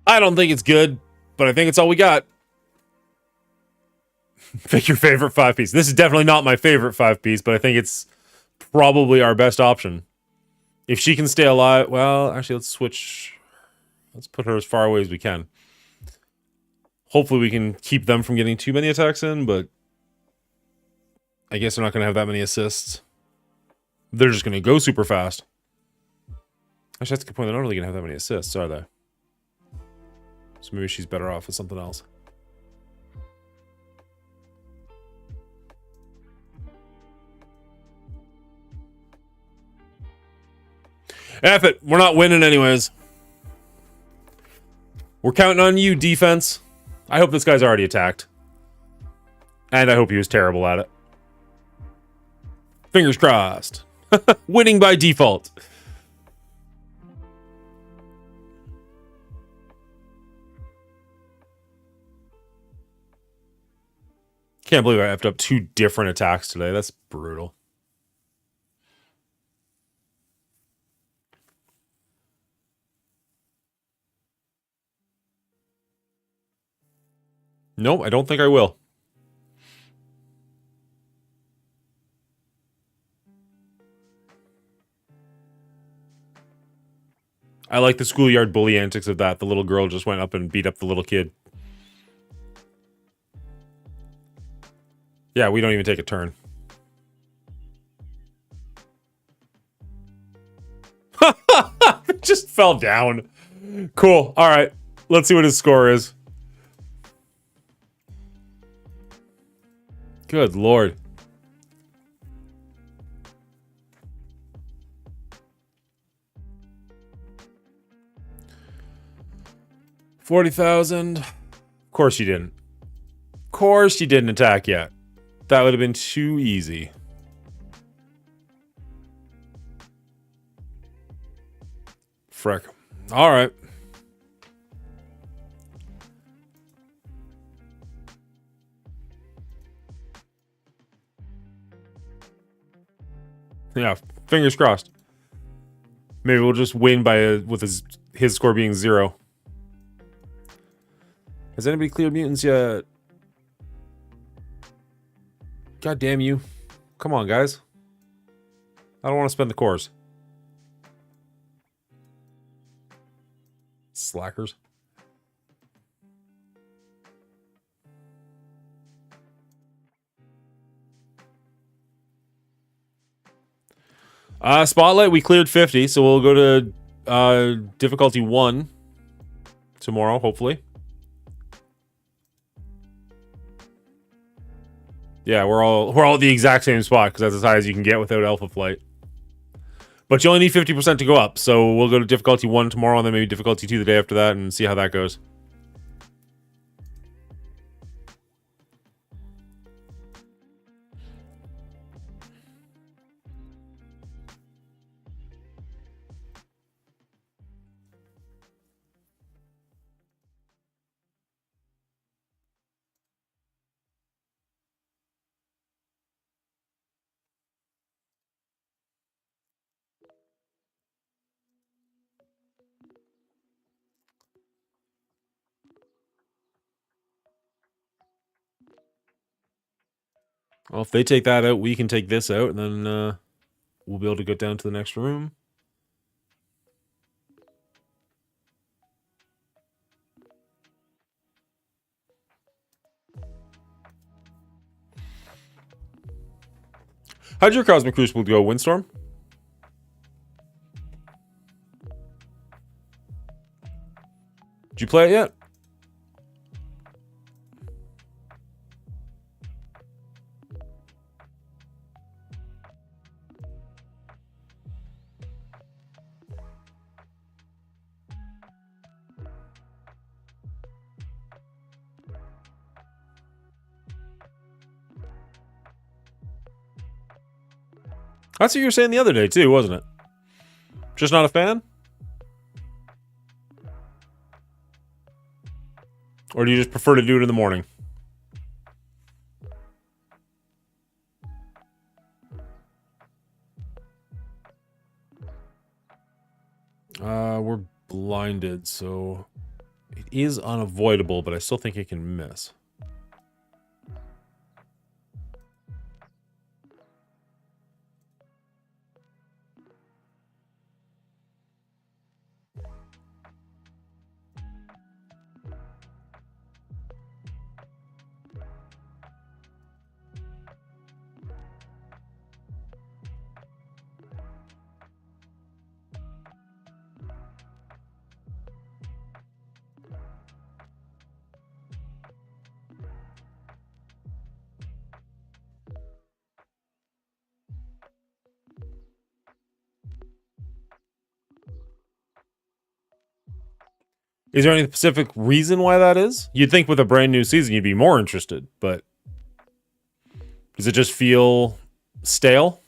I don't think it's good, but I think it's all we got. Pick your favorite 5-piece. This is definitely not my favorite 5-piece, but I think it's probably our best option. If she can stay alive, well, actually, let's switch. Let's put her as far away as we can. Hopefully we can keep them from getting too many attacks in, but I guess they're not going to have that many assists. They're just going to go super fast. Actually, that's a good point. They're not really going to have that many assists, are they? So maybe she's better off with something else. F it. We're not winning anyways. We're counting on you, defense. I hope this guy's already attacked. And I hope he was terrible at it. Fingers crossed. Winning by default. Can't believe I effed up 2 different attacks today. That's brutal. Nope, I don't think I will. I like the schoolyard bully antics of that. The little girl just went up and beat up the little kid. Yeah, we don't even take a turn. It just fell down. Cool. All right. Let's see what his score is. Good Lord. $40,000. Of course you didn't. Of course you didn't attack yet. That would have been too easy. Frick. All right. Yeah, fingers crossed. Maybe we'll just win by with his score being 0. Has anybody cleared mutants yet? God damn you. Come on, guys. I don't want to spend the cores. Slackers. Spotlight, we cleared 50, so we'll go to difficulty 1 tomorrow, hopefully. Yeah, we're all at the exact same spot because that's as high as you can get without Alpha Flight. But you only need 50% to go up, so we'll go to difficulty 1 tomorrow and then maybe difficulty 2 the day after that and see how that goes. Well, if they take that out, we can take this out, and then we'll be able to get down to the next room. How'd your Cosmic Crucible go, Windstorm? Did you play it yet? That's what you were saying the other day, too, wasn't it? Just not a fan? Or do you just prefer to do it in the morning? We're blinded, so it is unavoidable, but I still think it can miss. Is there any specific reason why that is? You'd think with a brand new season you'd be more interested, but does it just feel stale?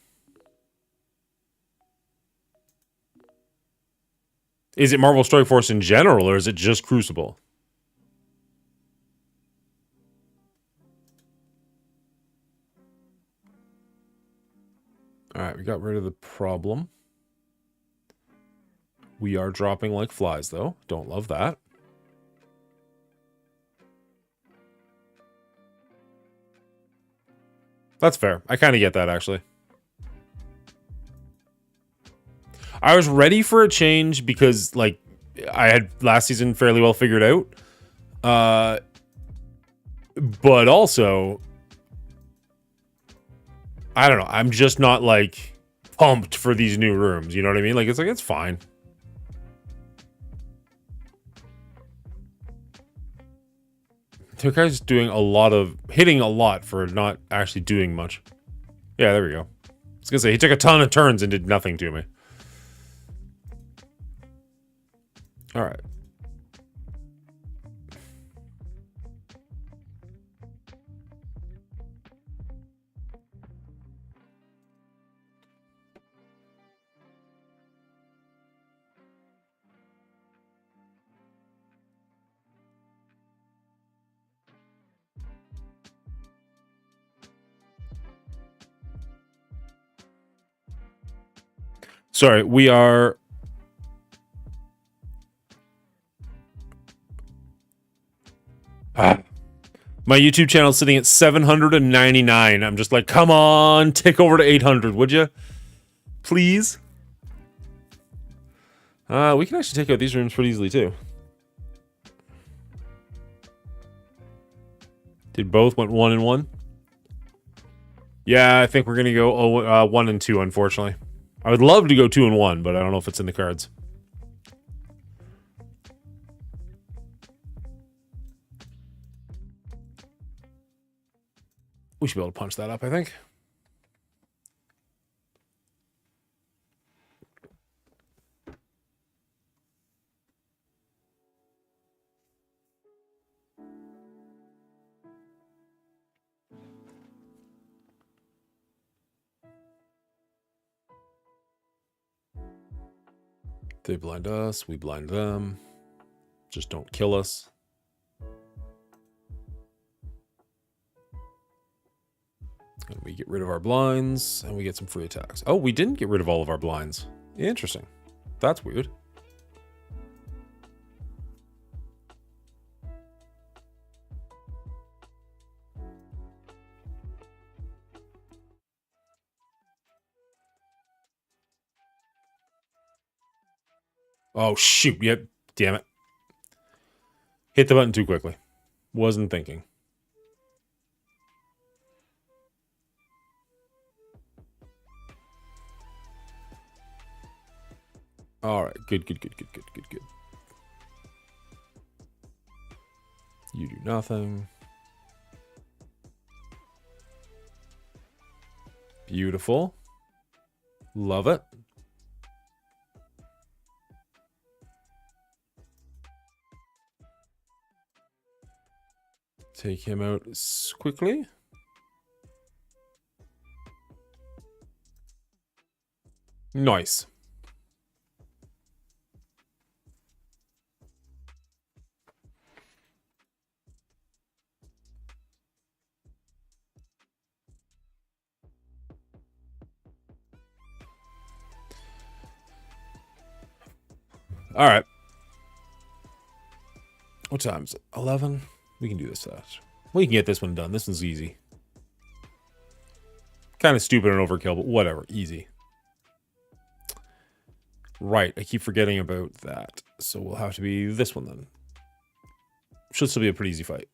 Is it Marvel Strike Force in general, or is it just Crucible? Alright, we got rid of the problem. We are dropping like flies, though. Don't love that. That's fair. I kind of get that, actually. I was ready for a change because, like, I had last season fairly well figured out. But also, I don't know. I'm just not, like, pumped for these new rooms. You know what I mean? Like, it's fine. The guy's doing a lot of... hitting a lot for not actually doing much. Yeah, there we go. I was gonna say, he took a ton of turns and did nothing to me. Alright. Sorry, we are... My YouTube channel is sitting at 799. I'm just like, come on, tick over to 800, would you? Please? We can actually take out these rooms pretty easily, too. Did both went 1 and 1? Yeah, I think we're going to go 1 and 2, unfortunately. I would love to go 2 and 1, but I don't know if it's in the cards. We should be able to punch that up, I think. They blind us, we blind them. Just don't kill us. And we get rid of our blinds, and we get some free attacks. Oh, we didn't get rid of all of our blinds. Interesting. That's weird. Oh, shoot. Yep. Damn it. Hit the button too quickly. Wasn't thinking. All right. Good. You do nothing. Beautiful. Love it. Take him out quickly. Nice. All right. What time's it? 11? We can do this fast. We can get this one done. This one's easy. Kind of stupid and overkill, but whatever. Easy. Right. I keep forgetting about that. So we'll have to be this one then. Should still be a pretty easy fight.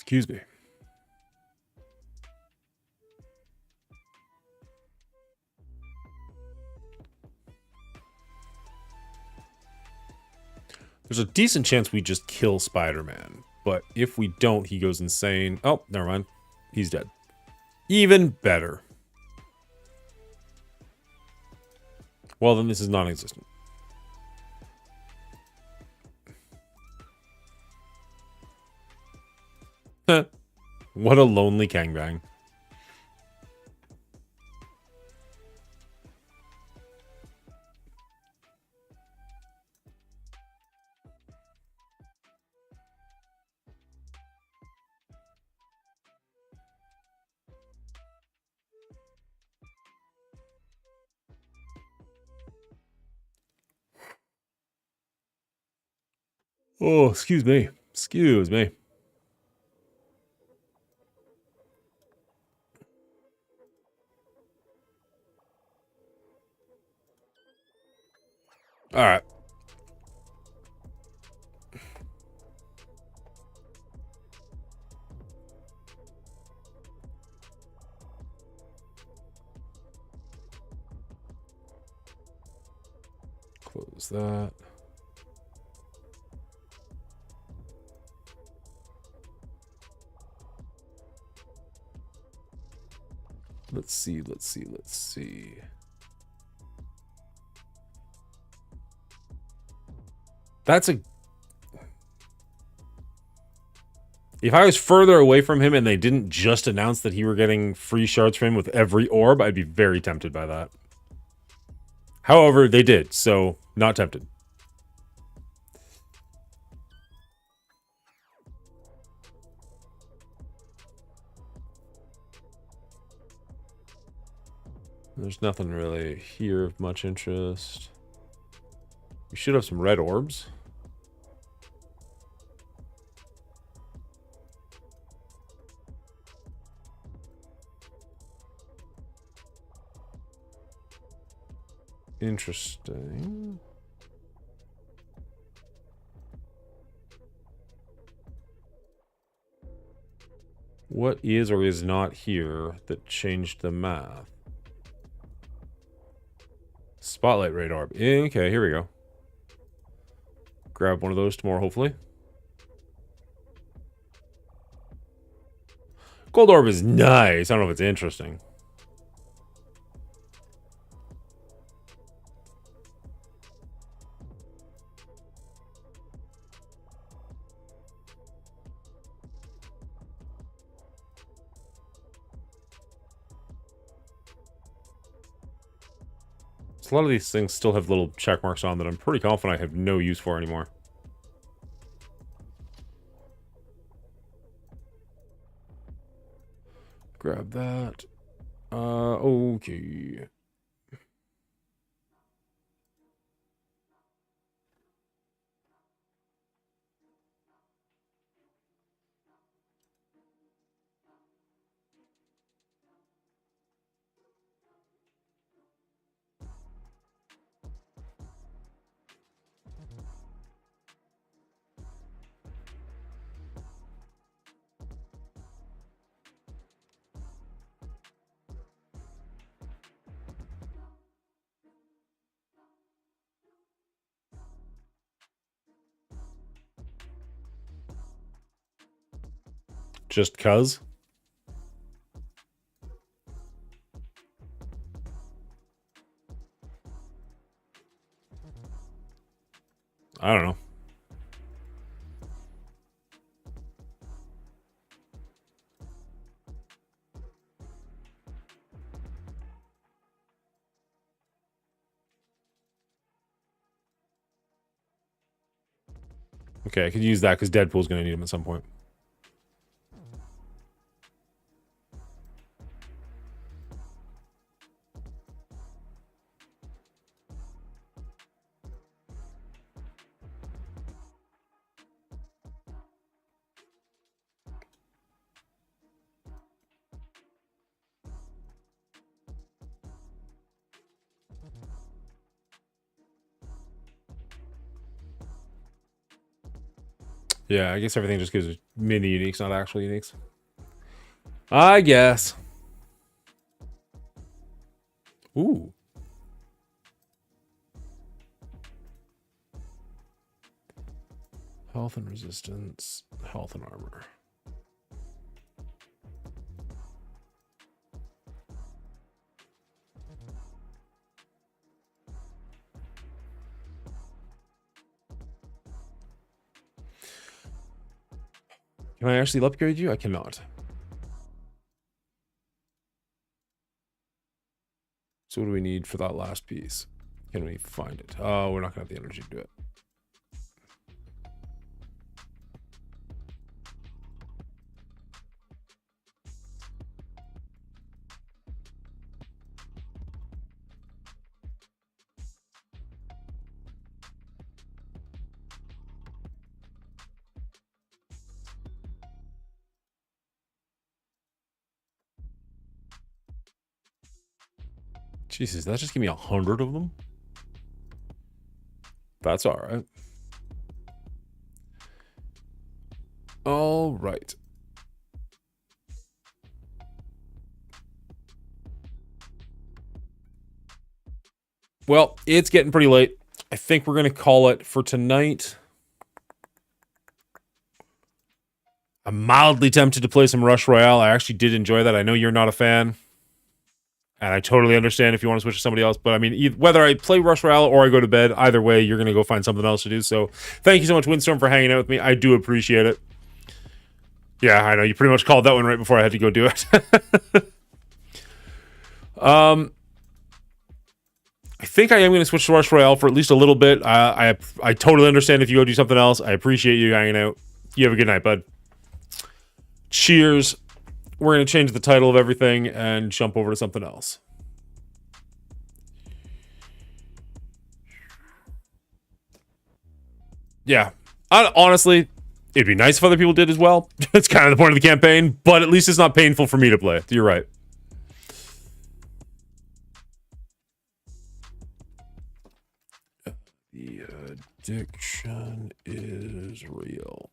Excuse me. There's a decent chance we just kill Spider-Man. But if we don't, he goes insane. Oh, never mind. He's dead. Even better. Well, then this is non-existent. What a lonely gangbang. Oh, excuse me. Excuse me. All right. Close that. Let's see. That's a... If I was further away from him and they didn't just announce that he were getting free shards from him with every orb, I'd be very tempted by that. However, they did, so not tempted. There's nothing really here of much interest. We should have some red orbs. Interesting. What is or is not here that changed the math? Spotlight red orb. Okay, here we go. Grab one of those tomorrow, hopefully. Gold orb is nice. I don't know if it's interesting. So a lot of these things still have little check marks on that I'm pretty confident I have no use for anymore. Grab that. Okay. Just cuz? I don't know. Okay, I could use that because Deadpool's going to need him at some point. Yeah, I guess everything just gives mini uniques, not actual uniques. I guess. Ooh. Health and resistance, health and armor. Can I actually upgrade you? I cannot. So what do we need for that last piece? Can we find it? Oh, we're not gonna have the energy to do it. Jesus, that just give me 100 of them? That's all right. All right. Well, it's getting pretty late. I think we're going to call it for tonight. I'm mildly tempted to play some Rush Royale. I actually did enjoy that. I know you're not a fan. And I totally understand if you want to switch to somebody else. But I mean, whether I play Rush Royale or I go to bed, either way, you're going to go find something else to do. So thank you so much, Windstorm, for hanging out with me. I do appreciate it. Yeah, I know. You pretty much called that one right before I had to go do it. I think I am going to switch to Rush Royale for at least a little bit. I totally understand if you go do something else. I appreciate you hanging out. You have a good night, bud. Cheers. We're going to change the title of everything and jump over to something else. Yeah. Honestly, it'd be nice if other people did as well. It's kind of the point of the campaign, but at least it's not painful for me to play. You're right. The addiction is real.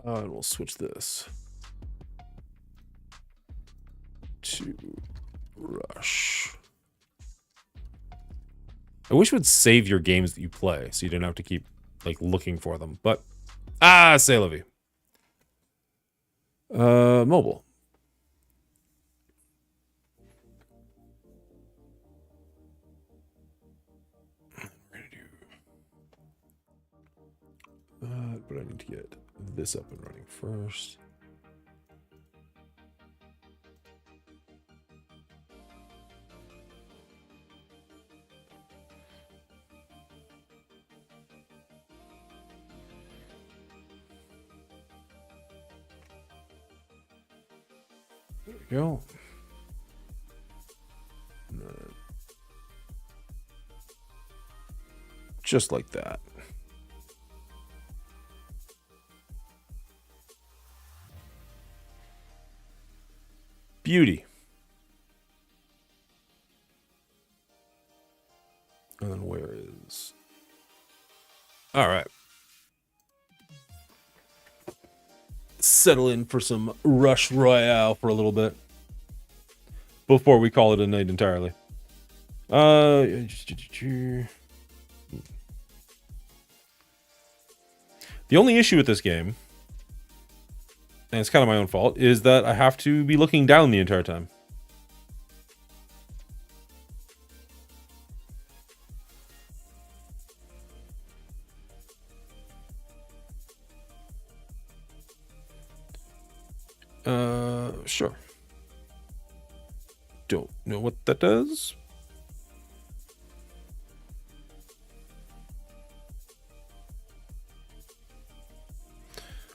And we'll switch this to Rush. I wish it would save your games that you play so you didn't have to keep like looking for them. But say la vie. Mobile. We're gonna do that, but I need to get this up and running first. There we go. Just like that. Beauty. And then where is... All right. settle in for some Rush Royale for a little bit before we call it a night entirely. The only issue with this game, and it's kind of my own fault, is that I have to be looking down the entire time. Sure. Don't know what that does.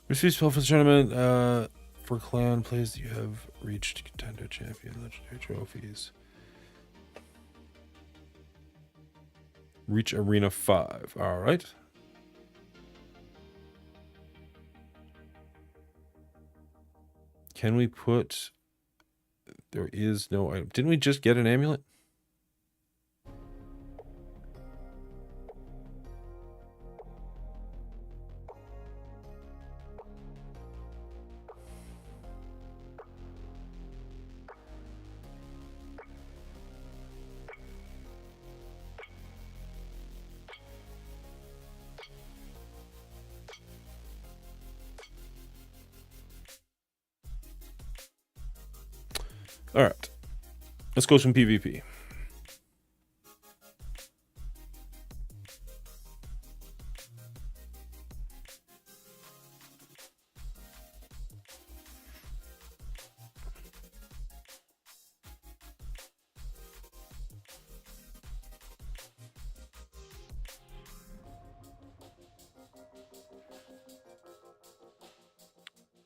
Receive spell for the tournament. For clan plays you have reached contender champion legendary trophies. Reach arena 5. All right. Can we put... There is no item. Didn't we just get an amulet? All right, let's go some PvP.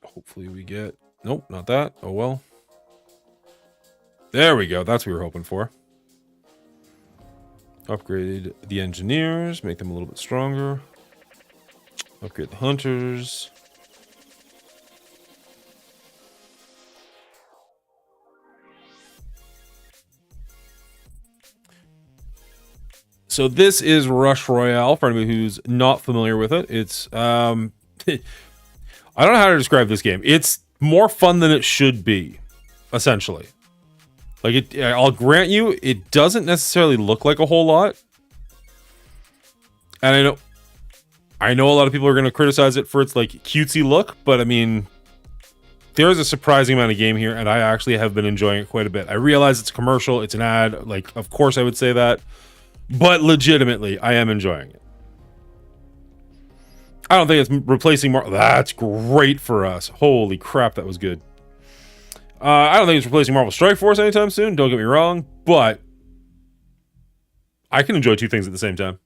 Hopefully we get... Nope, not that. Oh well. There we go. That's what we were hoping for. Upgrade the engineers. Make them a little bit stronger. Upgrade the hunters. So this is Rush Royale, for anybody who's not familiar with it. It's, I don't know how to describe this game. It's more fun than it should be, essentially. Like, I'll grant you, it doesn't necessarily look like a whole lot. And I know a lot of people are going to criticize it for its, like, cutesy look, but, I mean, there is a surprising amount of game here, and I actually have been enjoying it quite a bit. I realize it's a commercial, it's an ad, like, of course I would say that, but legitimately, I am enjoying it. I don't think it's replacing Marvel. That's great for us. Holy crap, that was good. I don't think it's replacing Marvel Strike Force anytime soon, don't get me wrong, but I can enjoy two things at the same time.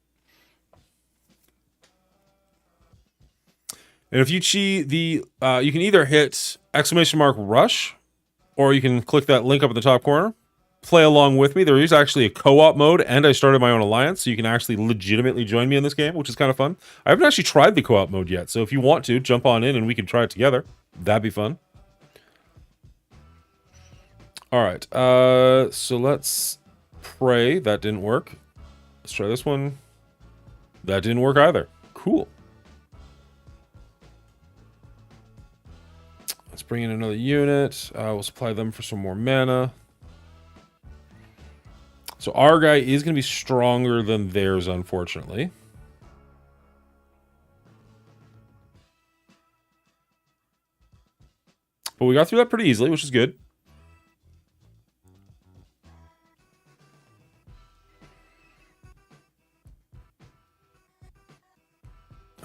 And if you cheat the, you can either hit !rush, or you can click that link up at the top corner, play along with me. There is actually a co-op mode, and I started my own alliance, so you can actually legitimately join me in this game, which is kind of fun. I haven't actually tried the co-op mode yet, so if you want to, jump on in and we can try it together. That'd be fun. Alright, so let's pray. That didn't work. Let's try this one. That didn't work either. Cool. Let's bring in another unit. We'll supply them for some more mana. So our guy is going to be stronger than theirs, unfortunately. But we got through that pretty easily, which is good.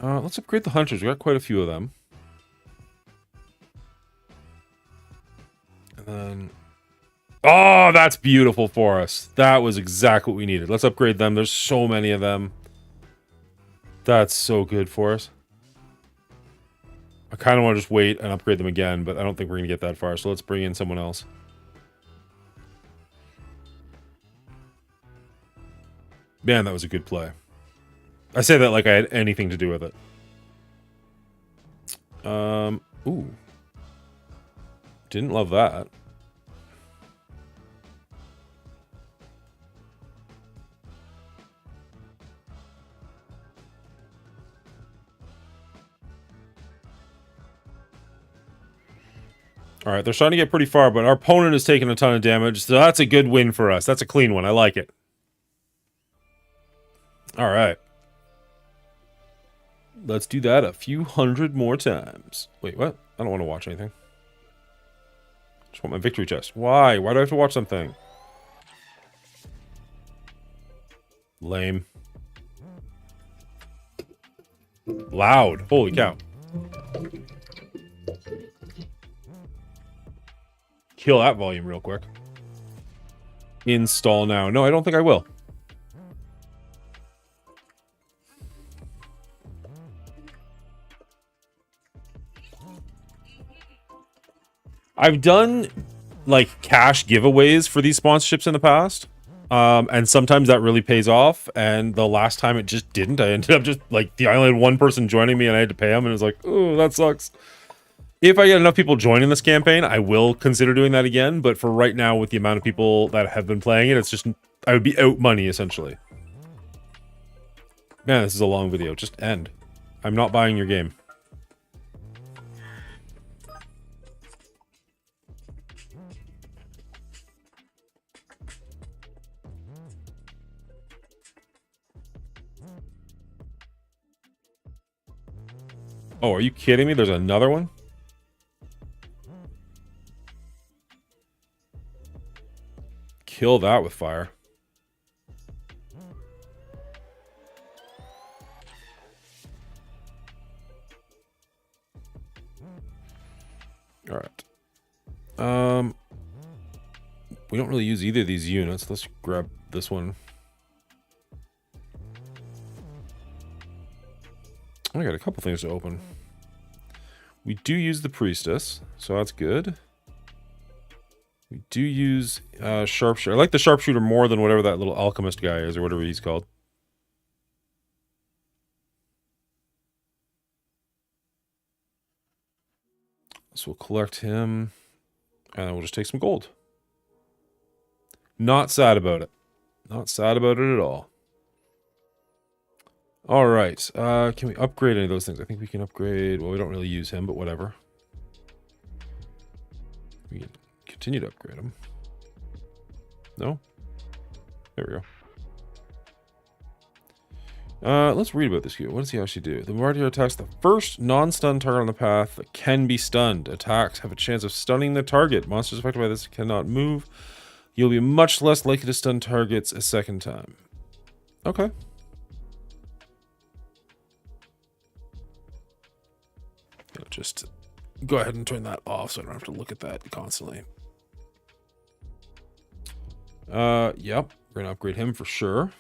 Let's upgrade the hunters. We got quite a few of them. And then... Oh, that's beautiful for us. That was exactly what we needed. Let's upgrade them. There's so many of them. That's so good for us. I kind of want to just wait and upgrade them again, but I don't think we're going to get that far. So let's bring in someone else. Man, that was a good play. I say that like I had anything to do with it. Ooh. Didn't love that. All right, they're starting to get pretty far, but our opponent is taking a ton of damage, so that's a good win for us. That's a clean one. I like it. All right. Let's do that a few hundred more times. Wait, what? I don't want to watch anything. Just want my victory chest. Why? Why do I have to watch something? Lame. Loud. Holy cow. Kill that volume real quick. Install now. No, I don't think I will. I've done like cash giveaways for these sponsorships in the past. And sometimes that really pays off. And the last time it just didn't. I ended up just like I only had one person joining me and I had to pay them, and it was like, oh, that sucks. If I get enough people joining this campaign, I will consider doing that again. But for right now, with the amount of people that have been playing it, it's just I would be out money essentially. Man, this is a long video. Just end. I'm not buying your game. Oh, are you kidding me? There's another one? Kill that with fire. All right. We don't really use either of these units. Let's grab this one. I got a couple things to open. We do use the priestess, so that's good. We do use sharpshooter. I like the sharpshooter more than whatever that little alchemist guy is, or whatever he's called. So we'll collect him, and we'll just take some gold. Not sad about it. Not sad about it at all. All right. Can we upgrade any of those things? I think we can upgrade. Well, we don't really use him, but whatever. We can continue to upgrade him. No? There we go. Let's read about this here. What does he actually do? The Martyr attacks the first non-stun target on the path that can be stunned. Attacks have a chance of stunning the target. Monsters affected by this cannot move. You'll be much less likely to stun targets a second time. Okay. I'll just go ahead and turn that off so I don't have to look at that constantly. Yep. We're gonna upgrade him for sure.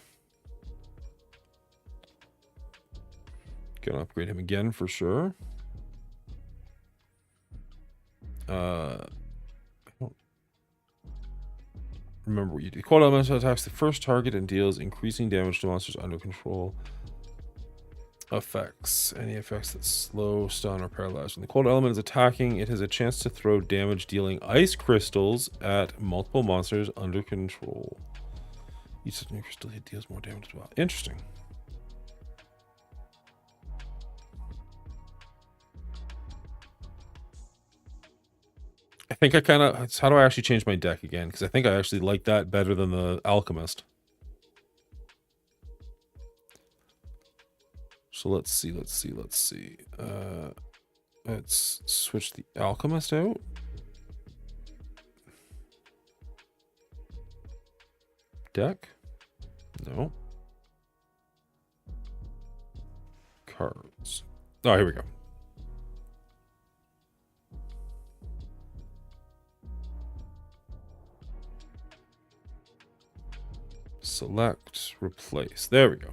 Gonna upgrade him again for sure. I don't remember what you do. Cold Elemental attacks the first target and deals increasing damage to monsters under control. Effects. Any effects that slow, stun, or paralyze. When the cold element is attacking, it has a chance to throw damage dealing ice crystals at multiple monsters under control. Each such new crystal hit deals more damage as well. Interesting. I think I kind of... How do I actually change my deck again? Because I think I actually like that better than the Alchemist. So let's see. Let's switch the Alchemist out. Deck? No. Cards. Oh, here we go. Select, replace. There we go.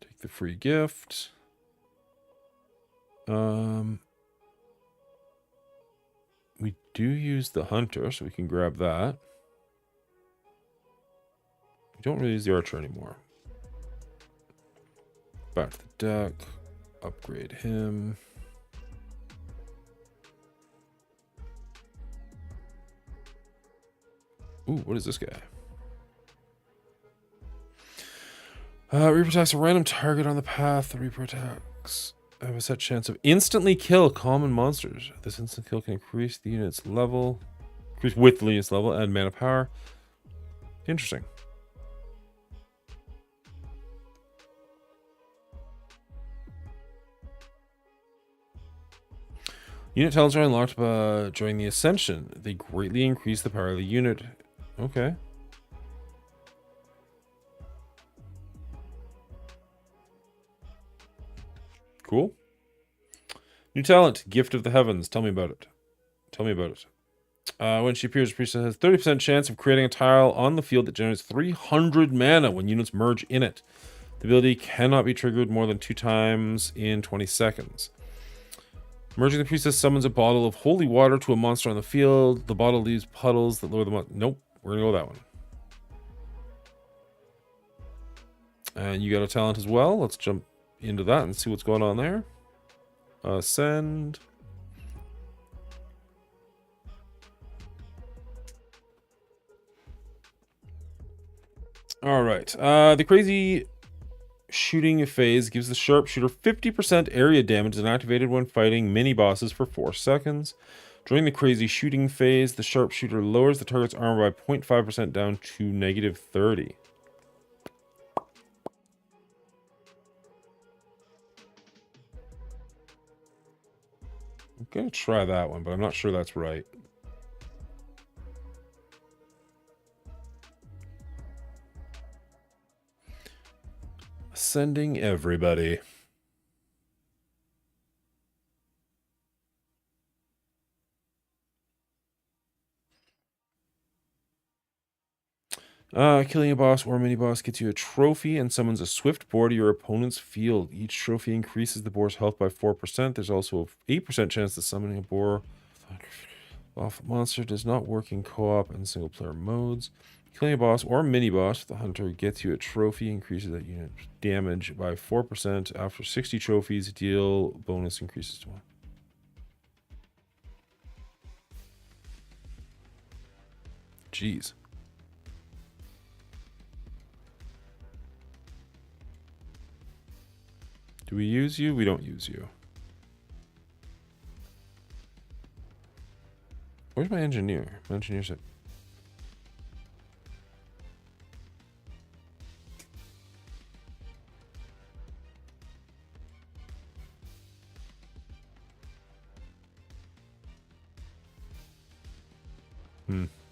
Take the free gift. We do use the hunter, so we can grab that. We don't really use the archer anymore. Back to the deck. Upgrade him. Ooh, what is this guy? Reaper attacks a random target on the path. The Reaper attacks have a set chance of instantly kill common monsters. This instant kill can increase the unit's level, increase with the unit's level and mana power. Interesting. Unit talents are unlocked during the Ascension. They greatly increase the power of the unit. Okay. Cool. New talent, Gift of the Heavens. Tell me about it. Tell me about it. When she appears, Priestess has 30% chance of creating a tile on the field that generates 300 mana when units merge in it. The ability cannot be triggered more than 2 times in 20 seconds. Merging the Priestess summons a bottle of holy water to a monster on the field. The bottle leaves puddles that lower the monster. Nope, we're going to go with that one. And you got a talent as well. Let's jump into that and see what's going on there. Send. All right. The crazy shooting phase gives the sharpshooter 50% area damage and activated when fighting mini bosses for 4 seconds. During the crazy shooting phase, the sharpshooter lowers the target's armor by 0.5% down to -30. I'm gonna try that one, but I'm not sure that's right. Sending everybody. Killing a boss or mini boss gets you a trophy and summons a swift boar to your opponent's field. Each trophy increases the boar's health by 4%. There's also an 8% chance that summoning a boar off a monster does not work in co-op and single player modes. Killing a boss or mini boss with the hunter gets you a trophy, increases that unit damage by 4%. After 60 trophies, deal bonus increases to 1. Jeez. Do we use you? We don't use you. Where's my engineer? My engineer said.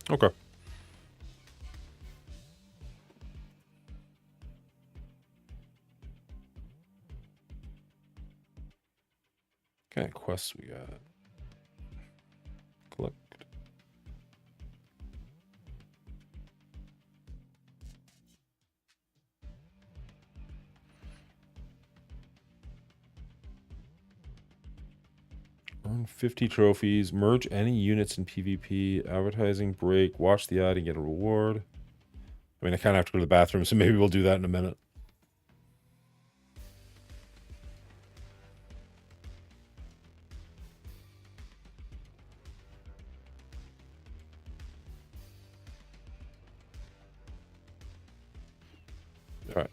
Okay. Okay, quests we got. Collect. Earn 50 trophies. Merge any units in PvP. Advertising break. Watch the ad and get a reward. I mean, I kind of have to go to the bathroom, so maybe we'll do that in a minute. Alright.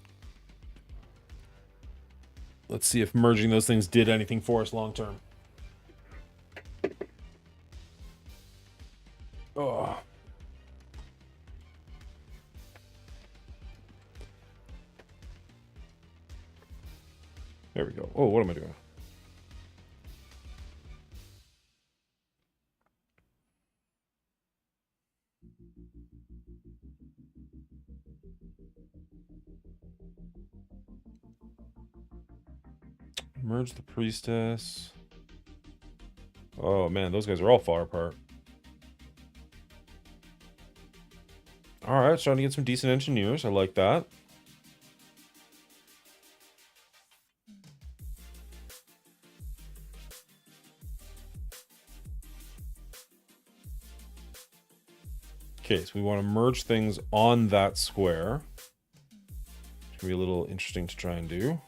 Let's see if merging those things did anything for us long term. Oh. There we go. Oh, what am I doing? Merge the priestess. Oh man, those guys are all far apart. Alright, starting to get some decent engineers. I like that. Okay, so we want to merge things on that square. It's gonna be a little interesting to try and do.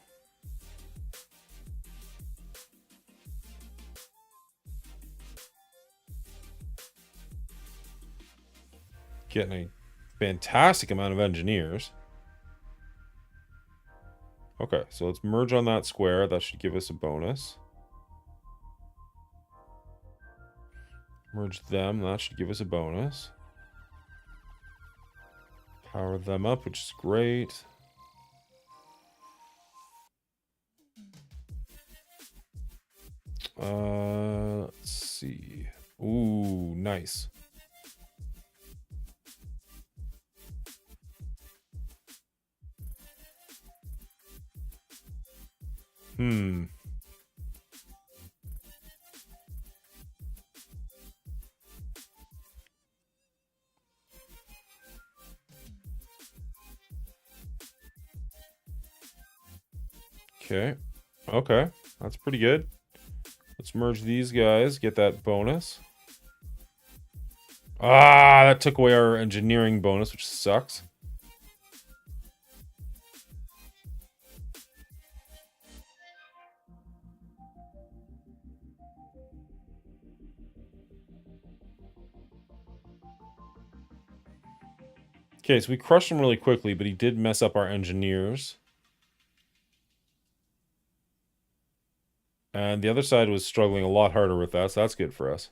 getting a fantastic amount of engineers. Okay, so let's merge on that square. That should give us a bonus. Merge them. That should give us a bonus. Power them up, which is great. Let's see. Ooh, nice. Okay. Okay. That's pretty good. Let's merge these guys, get that bonus. Ah, that took away our engineering bonus, which sucks. Okay, so we crushed him really quickly, but he did mess up our engineers. And the other side was struggling a lot harder with that, so that's good for us.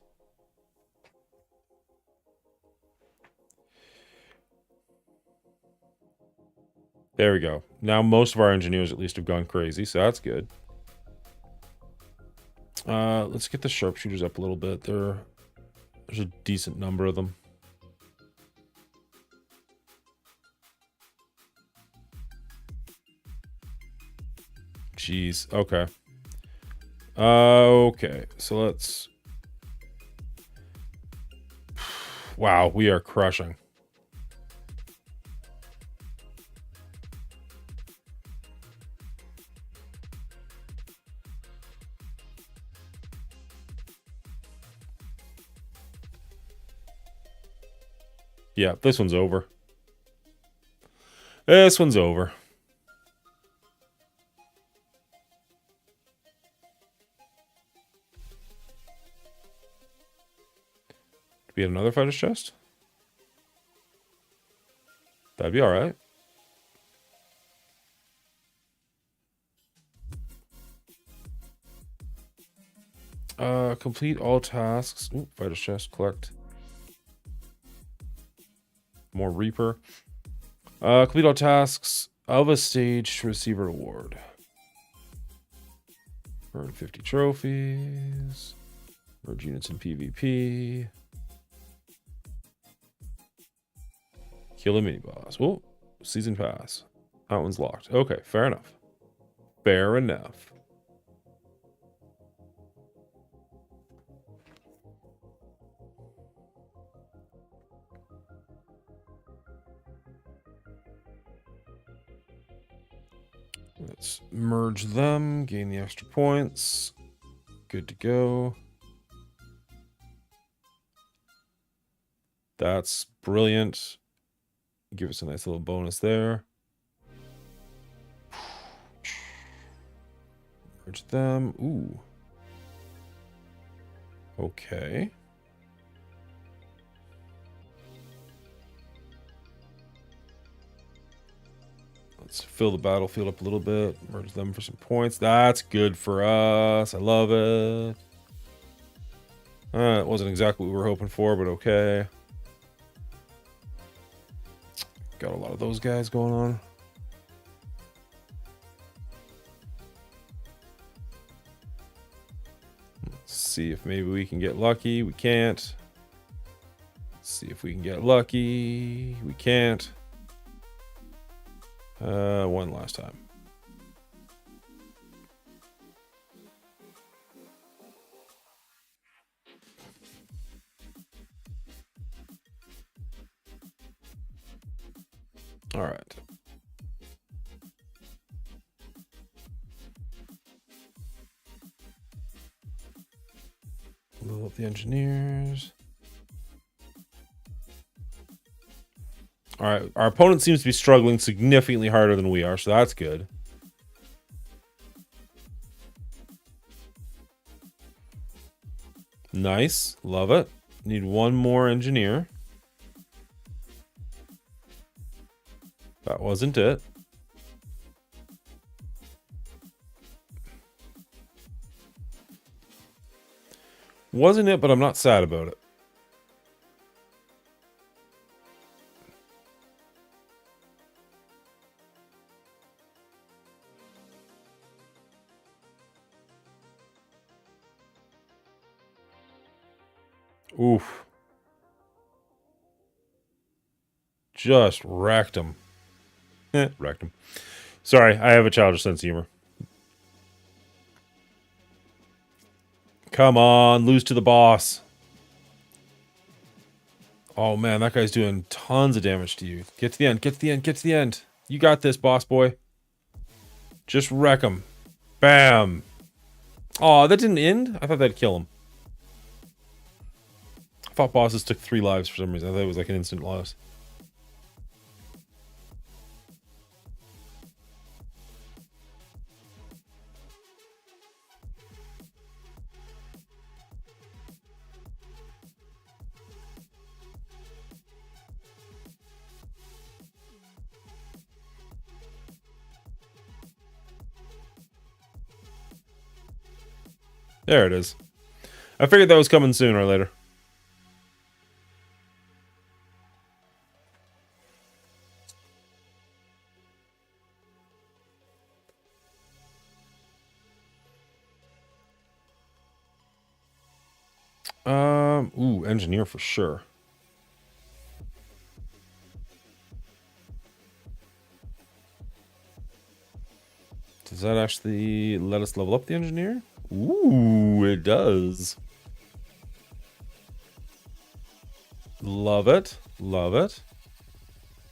There we go. Now most of our engineers at least have gone crazy, so that's good. Let's get the sharpshooters up a little bit. There's a decent number of them. Jeez. Okay. Okay. So let's... Wow, we are crushing. Yeah, this one's over. This one's over. Do we have another fighter's chest? That'd be alright. Complete all tasks. Ooh, fighter's chest, collect. More Reaper. Complete all tasks of a stage to receive a reward. Earn 50 trophies. Merge units in PvP. Kill a mini boss. Oh, season pass. That one's locked. Okay, fair enough. Fair enough. Let's merge them, gain the extra points. Good to go. That's brilliant. Give us a nice little bonus there. Merge them. Ooh. Okay. Let's fill the battlefield up a little bit. Merge them for some points. That's good for us. I love it. It wasn't exactly what we were hoping for, but okay. Got a lot of those guys going on. Let's see if maybe we can get lucky. We can't. Let's see if we can get lucky. We can't. One last time. All right. Level up the engineers. All right, our opponent seems to be struggling significantly harder than we are, so that's good. Nice, love it. Need one more engineer. That wasn't it. Wasn't it, but I'm not sad about it. Oof. Just wrecked him. Wrecked him. Sorry, I have a childish sense of humor. Come on, lose to the boss. Oh man, that guy's doing tons of damage to you. Get to the end, get to the end, get to the end. You got this, boss boy. Just wreck him. Bam. Oh, that didn't end? I thought that'd kill him. I thought bosses took 3 lives for some reason. I thought it was like an instant loss. There it is. I figured that was coming sooner or later. Ooh, engineer for sure. Does that actually let us level up the engineer? Ooh, it does. Love it. Love it.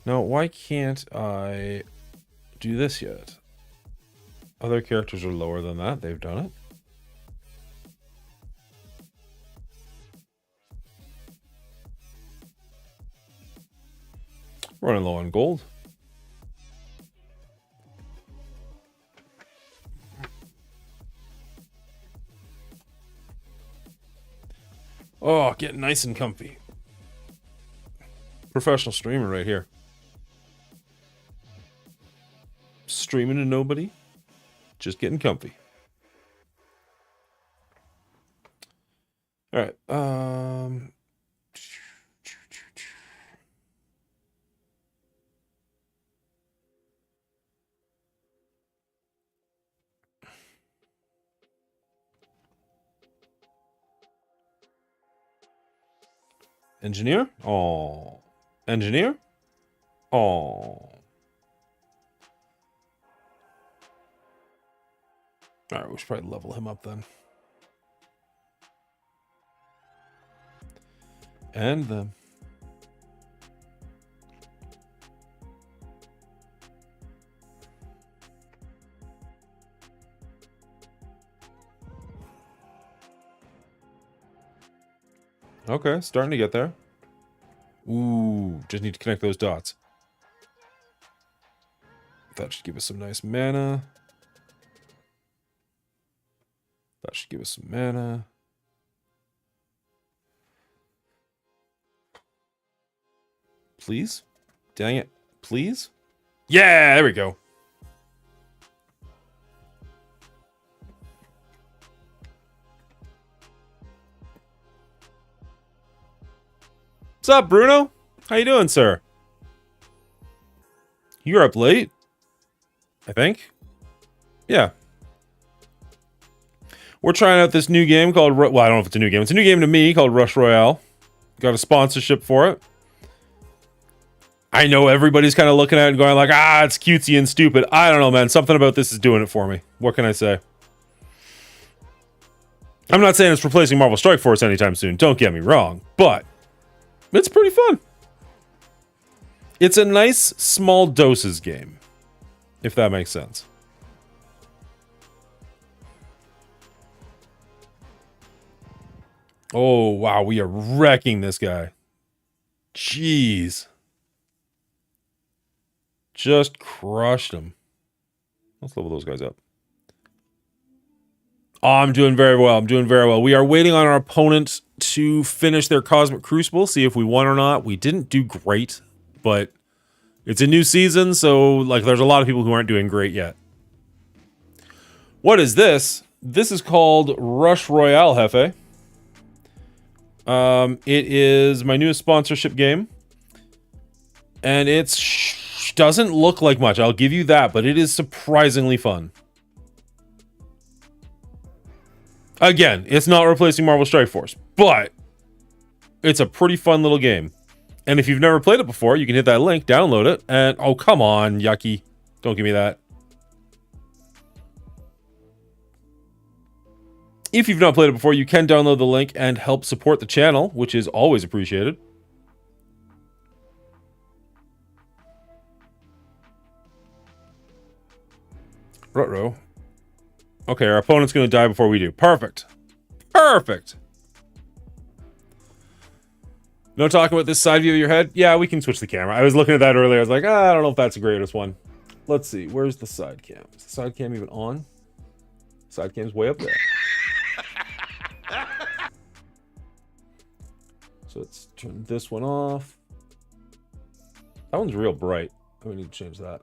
Now, why can't I do this yet? Other characters are lower than that. They've done it. Running low on gold. Oh, getting nice and comfy. Professional streamer right here. Streaming to nobody. Just getting comfy. Alright, engineer? Oh. Engineer? Oh. Alright, we should probably level him up then. And them. Okay, starting to get there. Ooh, just need to connect those dots. That should give us some nice mana. That should give us some mana. Please? Dang it. Please? Yeah, there we go. What's up, Bruno? How you doing, sir? You're up late, I think. Yeah. We're trying out this new game called... Well, I don't know if it's a new game. It's a new game to me called Rush Royale. Got a sponsorship for it. I know everybody's kind of looking at it and going like, ah, it's cutesy and stupid. I don't know, man. Something about this is doing it for me. What can I say? I'm not saying it's replacing Marvel Strike Force anytime soon. Don't get me wrong. But it's pretty fun. It's a nice small doses game, if that makes sense. Oh, wow. We are wrecking this guy. Jeez. Just crushed him. Let's level those guys up. Oh, I'm doing very well. I'm doing very well. We are waiting on our opponent to finish their Cosmic Crucible, see if we won or not. We didn't do great, but It's a new season, so like there's a lot of people who aren't doing great yet. What is this? This is called Rush Royale, Hefe. It is my newest sponsorship game. And it doesn't look like much, I'll give you that, but it is surprisingly fun. Again, it's not replacing Marvel Strike Force, but it's a pretty fun little game. And if you've never played it before, you can hit that link, download it, and oh, come on, yucky. Don't give me that. If you've not played it before, you can download the link and help support the channel, which is always appreciated. Ruh-roh. Okay, our opponent's going to die before we do. Perfect. Perfect. No talking about this side view of your head? Yeah, we can switch the camera. I was looking at that earlier. I was like, I don't know if that's the greatest one. Let's see. Where's the side cam? Is the side cam even on? Side cam's way up there. So let's turn this one off. That one's real bright. We need to change that.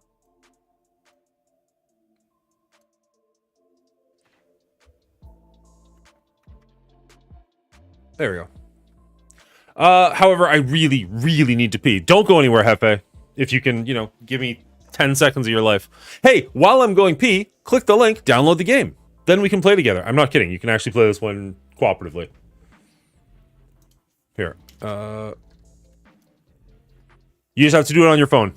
There we go. However, I really, really need to pee. Don't go anywhere, Hefe. If you can, you know, give me 10 seconds of your life. Hey, while I'm going pee, click the link, download the game. Then we can play together. I'm not kidding. You can actually play this one cooperatively. Here. You just have to do it on your phone.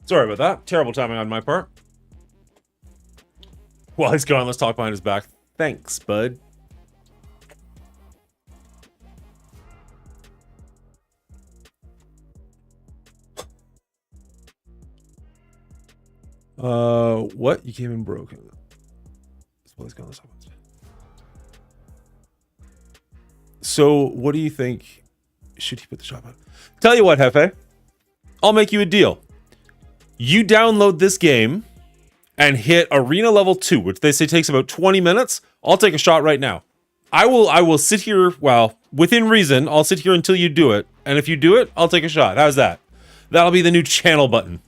Sorry about that. Terrible timing on my part. While he's gone, let's talk behind his back. Thanks, bud. What? You came in broken. So, what do you think? Should he put the shop on? Tell you what, Hefe. I'll make you a deal. You download this game and hit Arena Level 2, which they say takes about 20 minutes. I'll take a shot right now. I will sit here, well, within reason, I'll sit here until you do it. And if you do it, I'll take a shot. How's that? That'll be the new channel button.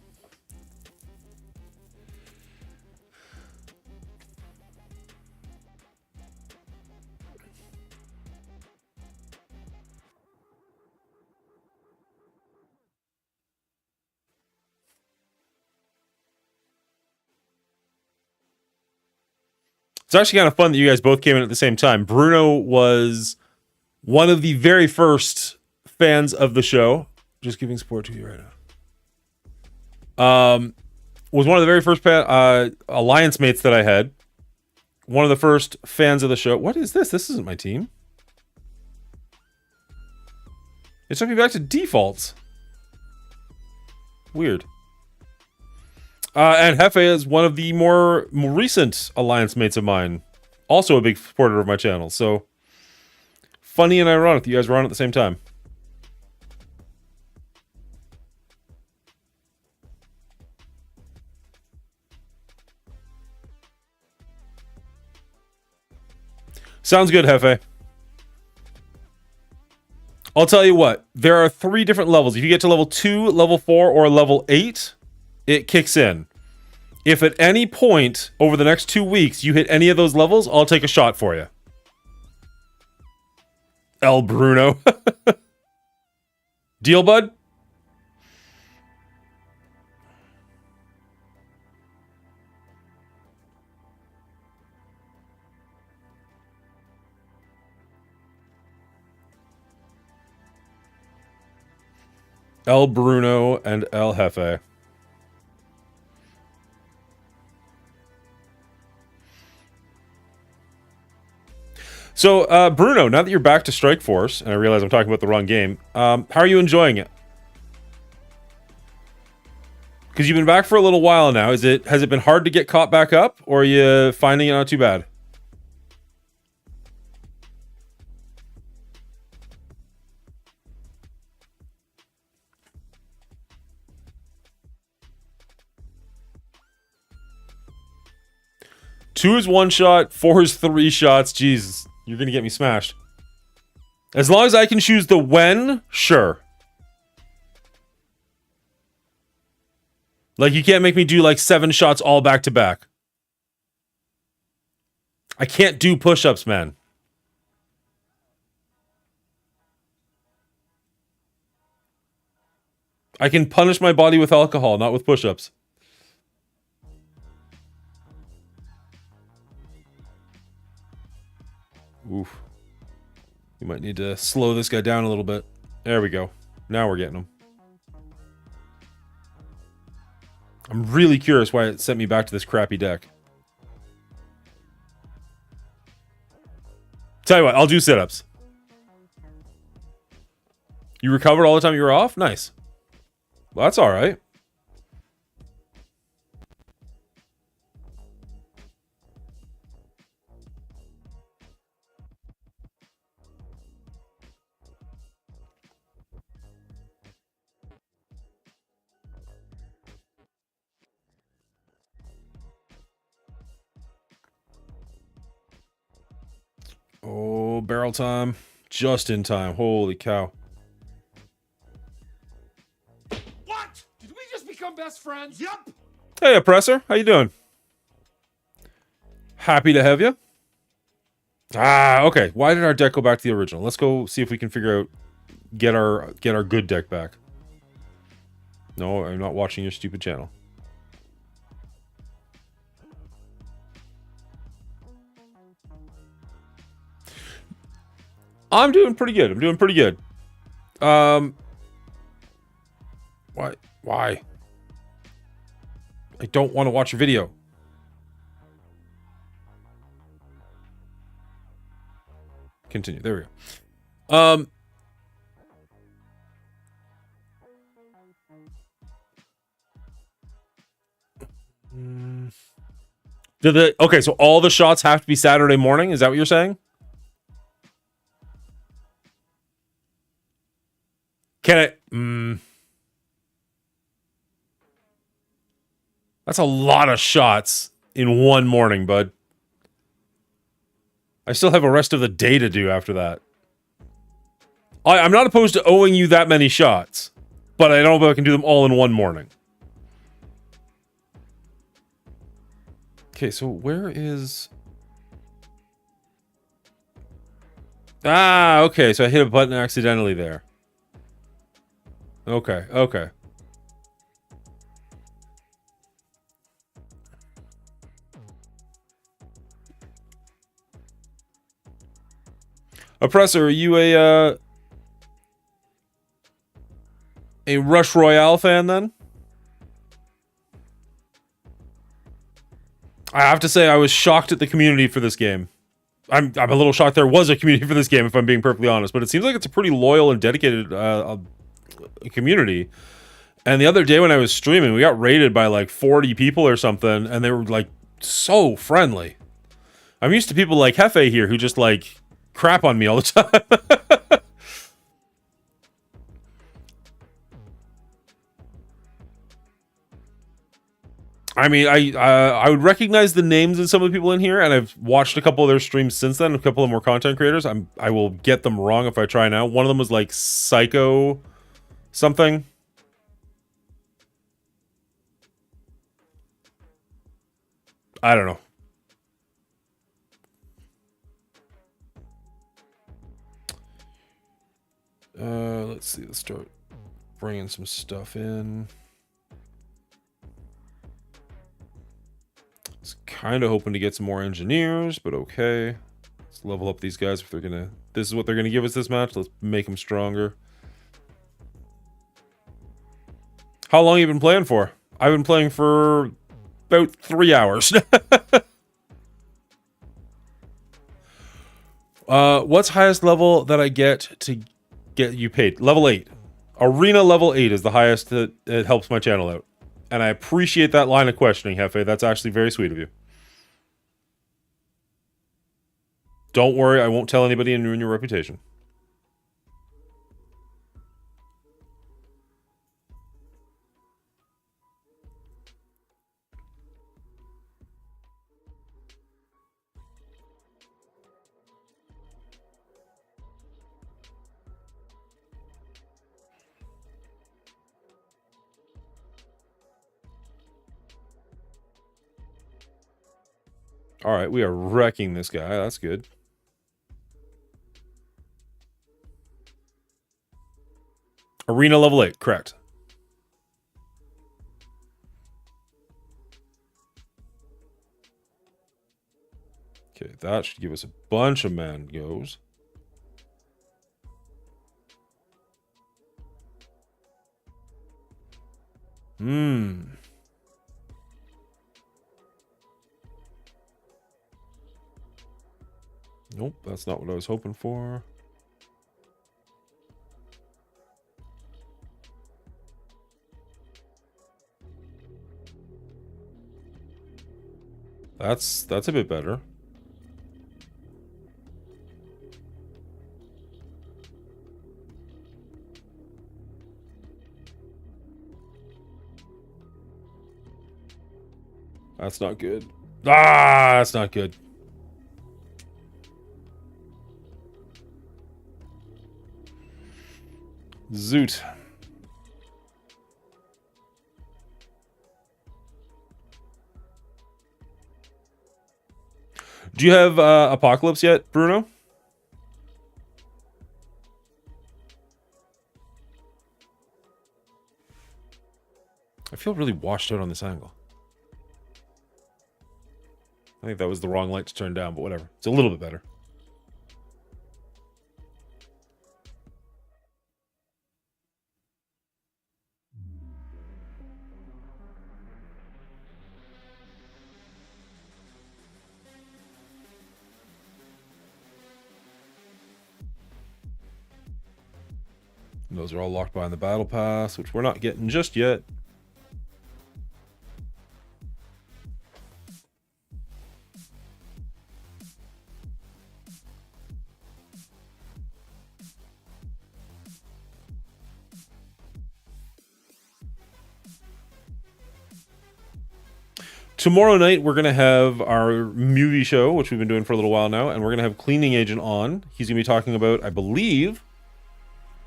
It's actually kind of fun that you guys both came in at the same time. Bruno was one of the very first fans of the show. Just giving support to you right now. Was one of the very first alliance mates that I had. One of the first fans of the show. What is this? This isn't my team. It took me back to defaults. Weird. And Hefe is one of the more recent alliance mates of mine. Also a big supporter of my channel. So, funny and ironic that you guys were on at the same time. Sounds good, Hefe. I'll tell you what, there are 3 different levels. If you get to level 2, level 4, or level 8, it kicks in. If at any point over the next 2 weeks you hit any of those levels, I'll take a shot for you. El Bruno. Deal, bud? El Bruno and El Jefe. So, Bruno, now that you're back to Strike Force, and I realize I'm talking about the wrong game, how are you enjoying it? Because you've been back for a little while now. Has it been hard to get caught back up, or are you finding it not too bad? Two is 1 shot, 4 is 3 shots. Jesus, you're gonna get me smashed. As long as I can choose the when, sure. Like, you can't make me do like 7 shots all back to back. I can't do push-ups, man. I can punish my body with alcohol, not with push-ups. Oof. You might need to slow this guy down a little bit. There we go. Now we're getting him. I'm really curious why it sent me back to this crappy deck. Tell you what, I'll do sit-ups. You recovered all the time you were off? Nice. Well, that's alright. Oh, barrel time. Just in time. Holy cow. What? Did we just become best friends? Yup. Hey, Oppressor. How you doing? Happy to have you. Ah, okay. Why did our deck go back to the original? Let's go see if we can figure out... Get our good deck back. No, I'm not watching your stupid channel. I'm doing pretty good. I'm doing pretty good. Why? I don't want to watch your video. Continue. There we go. Okay, so all the shots have to be Saturday morning? Is that what you're saying? Can it... That's a lot of shots in one morning, bud. I still have a rest of the day to do after that. I'm not opposed to owing you that many shots, but I don't know if I can do them all in one morning. Okay, so where is... Ah, okay, so I hit a button accidentally there. Okay, okay. Oppressor, are you a Rush Royale fan then? I have to say I was shocked at the community for this game. I'm a little shocked there was a community for this game, if I'm being perfectly honest, but it seems like it's a pretty loyal and dedicated community. And the other day when I was streaming, we got raided by like 40 people or something, and they were like so friendly. I'm used to people like Hefe here who just like crap on me all the time. I mean, I would recognize the names of some of the people in here, and I've watched a couple of their streams since then. A couple of more content creators. I will get them wrong if I try now. One of them was like Psycho something. I don't know. Let's see. Let's start bringing some stuff in. Was kind of hoping to get some more engineers, but okay. Let's level up these guys if they're gonna. This is what they're gonna give us this match. Let's make them stronger. How long have you been playing for? I've been playing for about 3 hours. What's highest level that I get to get you paid? Level 8. Arena level 8 is the highest that it helps my channel out. And I appreciate that line of questioning, Hefe. That's actually very sweet of you. Don't worry, I won't tell anybody and ruin your reputation. All right, we are wrecking this guy. That's good. Arena level 8, correct. Okay, that should give us a bunch of man goes. Nope, that's not what I was hoping for. That's a bit better. That's not good. Ah, that's not good. Zoot. Do you have Apocalypse yet, Bruno? I feel really washed out on this angle. I think that was the wrong light to turn down, but whatever. It's a little bit better. And those are all locked behind the battle pass, which we're not getting just yet. Tomorrow night, we're going to have our movie show, which we've been doing for a little while now, and we're going to have Cleaning Agent on. He's going to be talking about, I believe,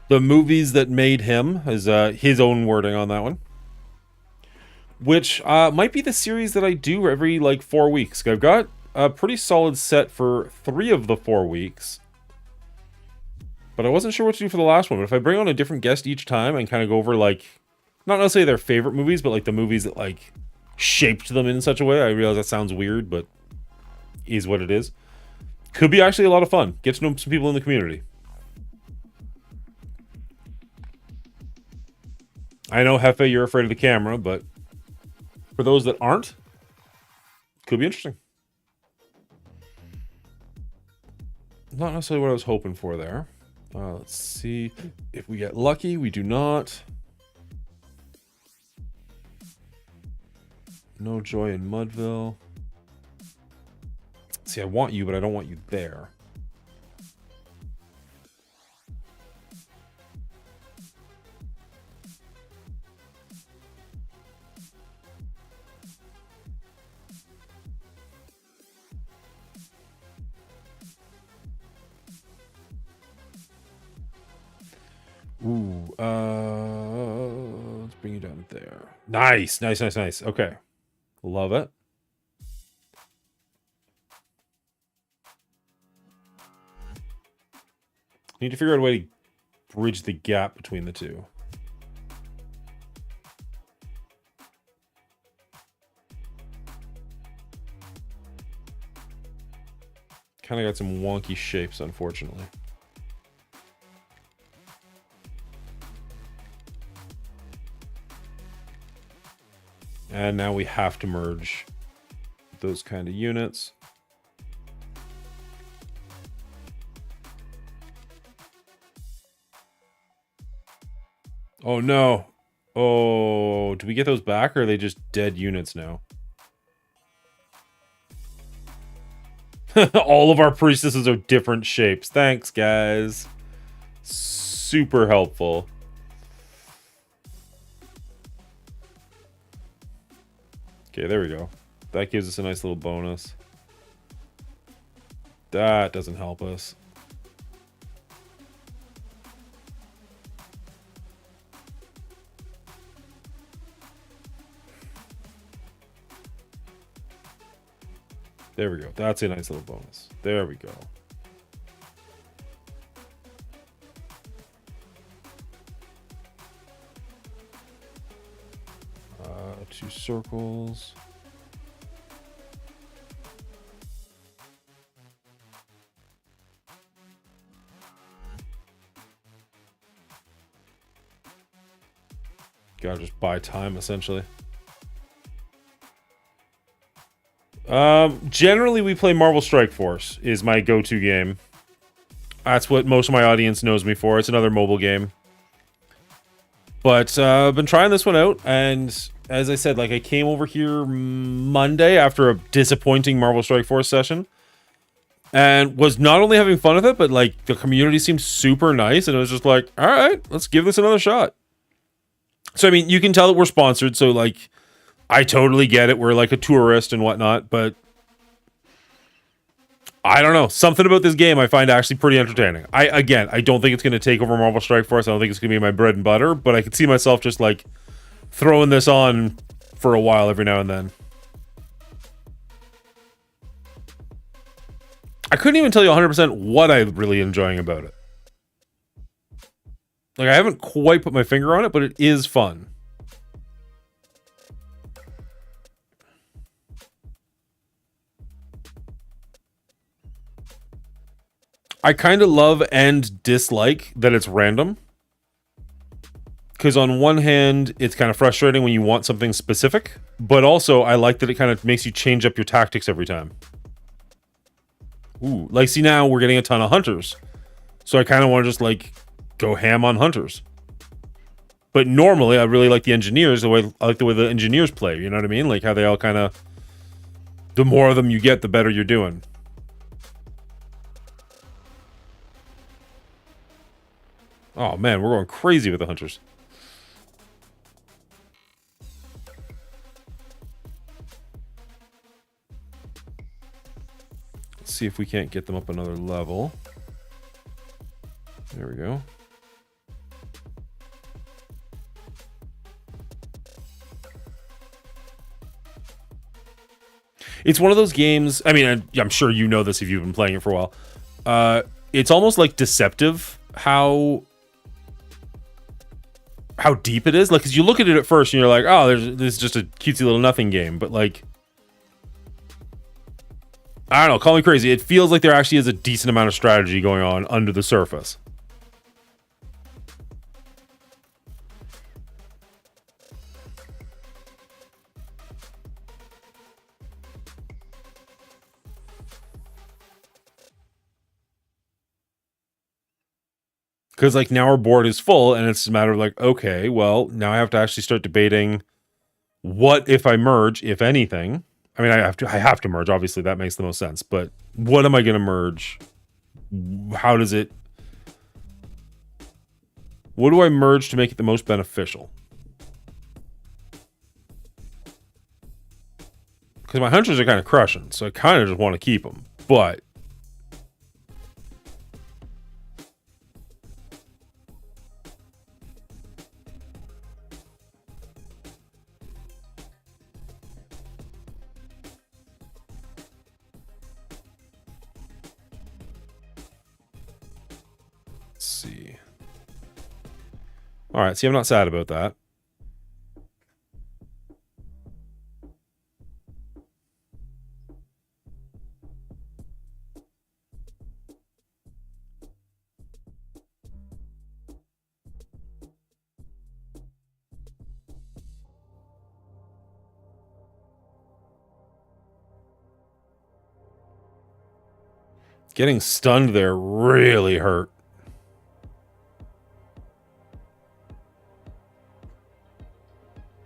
the movies that made him, as his own wording on that one. Which might be the series that I do every, 4 weeks. I've got a pretty solid set for 3 of the 4 weeks. But I wasn't sure what to do for the last one. But if I bring on a different guest each time and kind of go over, not necessarily their favorite movies, but, the movies that, shaped them in such a way. I realize that sounds weird, but is what it is. Could be actually a lot of fun. Get to know some people in the community. I know, Hefe, you're afraid of the camera, but for those that aren't, could be interesting. Not necessarily what I was hoping for there. Let's see if we get lucky. We do not. No joy in Mudville. See, I want you, but I don't want you there. Ooh, let's bring you down there. Nice, nice, nice, nice. Okay. Love it. Need to figure out a way to bridge the gap between the two. Kind of got some wonky shapes, unfortunately. And now we have to merge those kind of units. Oh no. Oh, do we get those back or are they just dead units now? All of our priestesses are different shapes. Thanks, guys. Super helpful. Okay, there we go. That gives us a nice little bonus. That doesn't help us. There we go. That's a nice little bonus. There we go. Two circles. Gotta just buy time, essentially. Generally we play Marvel Strike Force is my go-to game. That's what most of my audience knows me for. It's another mobile game. But I've been trying this one out, and as I said, like, I came over here Monday after a disappointing Marvel Strike Force session, and was not only having fun with it, but like the community seemed super nice, and it was just like, all right, let's give this another shot. So I mean, you can tell that we're sponsored, so like, I totally get it. We're like a tourist and whatnot, but I don't know. Something about this game I find actually pretty entertaining. I don't think it's going to take over Marvel Strike Force. I don't think it's going to be my bread and butter, but I could see myself just like throwing this on for a while every now and then. I couldn't even tell you 100% what I'm really enjoying about it. Like, I haven't quite put my finger on it, but it is fun. I kind of love and dislike that it's random. Because on one hand, it's kind of frustrating when you want something specific, but also I like that it kind of makes you change up your tactics every time. Ooh, like, see, now we're getting a ton of hunters. So I kind of want to just, like, go ham on hunters. But normally, I really like the engineers. I like the way the engineers play, you know what I mean? Like, how they all kind of... The more of them you get, the better you're doing. Oh, man, we're going crazy with the hunters. Let's see if we can't get them up another level. There we go. It's one of those games, I mean, I'm sure you know this if you've been playing it for a while. It's almost like deceptive how deep it is. Like, because you look at it at first and you're like, oh, this is just a cutesy little nothing game. But like, I don't know, call me crazy. It feels like there actually is a decent amount of strategy going on under the surface. Because, like, now our board is full, and it's a matter of, like, okay, well, now I have to actually start debating what if I merge, if anything. I mean, I have to merge, obviously, that makes the most sense. But what am I going to merge? How does it... What do I merge to make it the most beneficial? Because my hunters are kind of crushing, so I kind of just want to keep them. But... Let's see. All right, see, I'm not sad about that. Getting stunned there really hurt.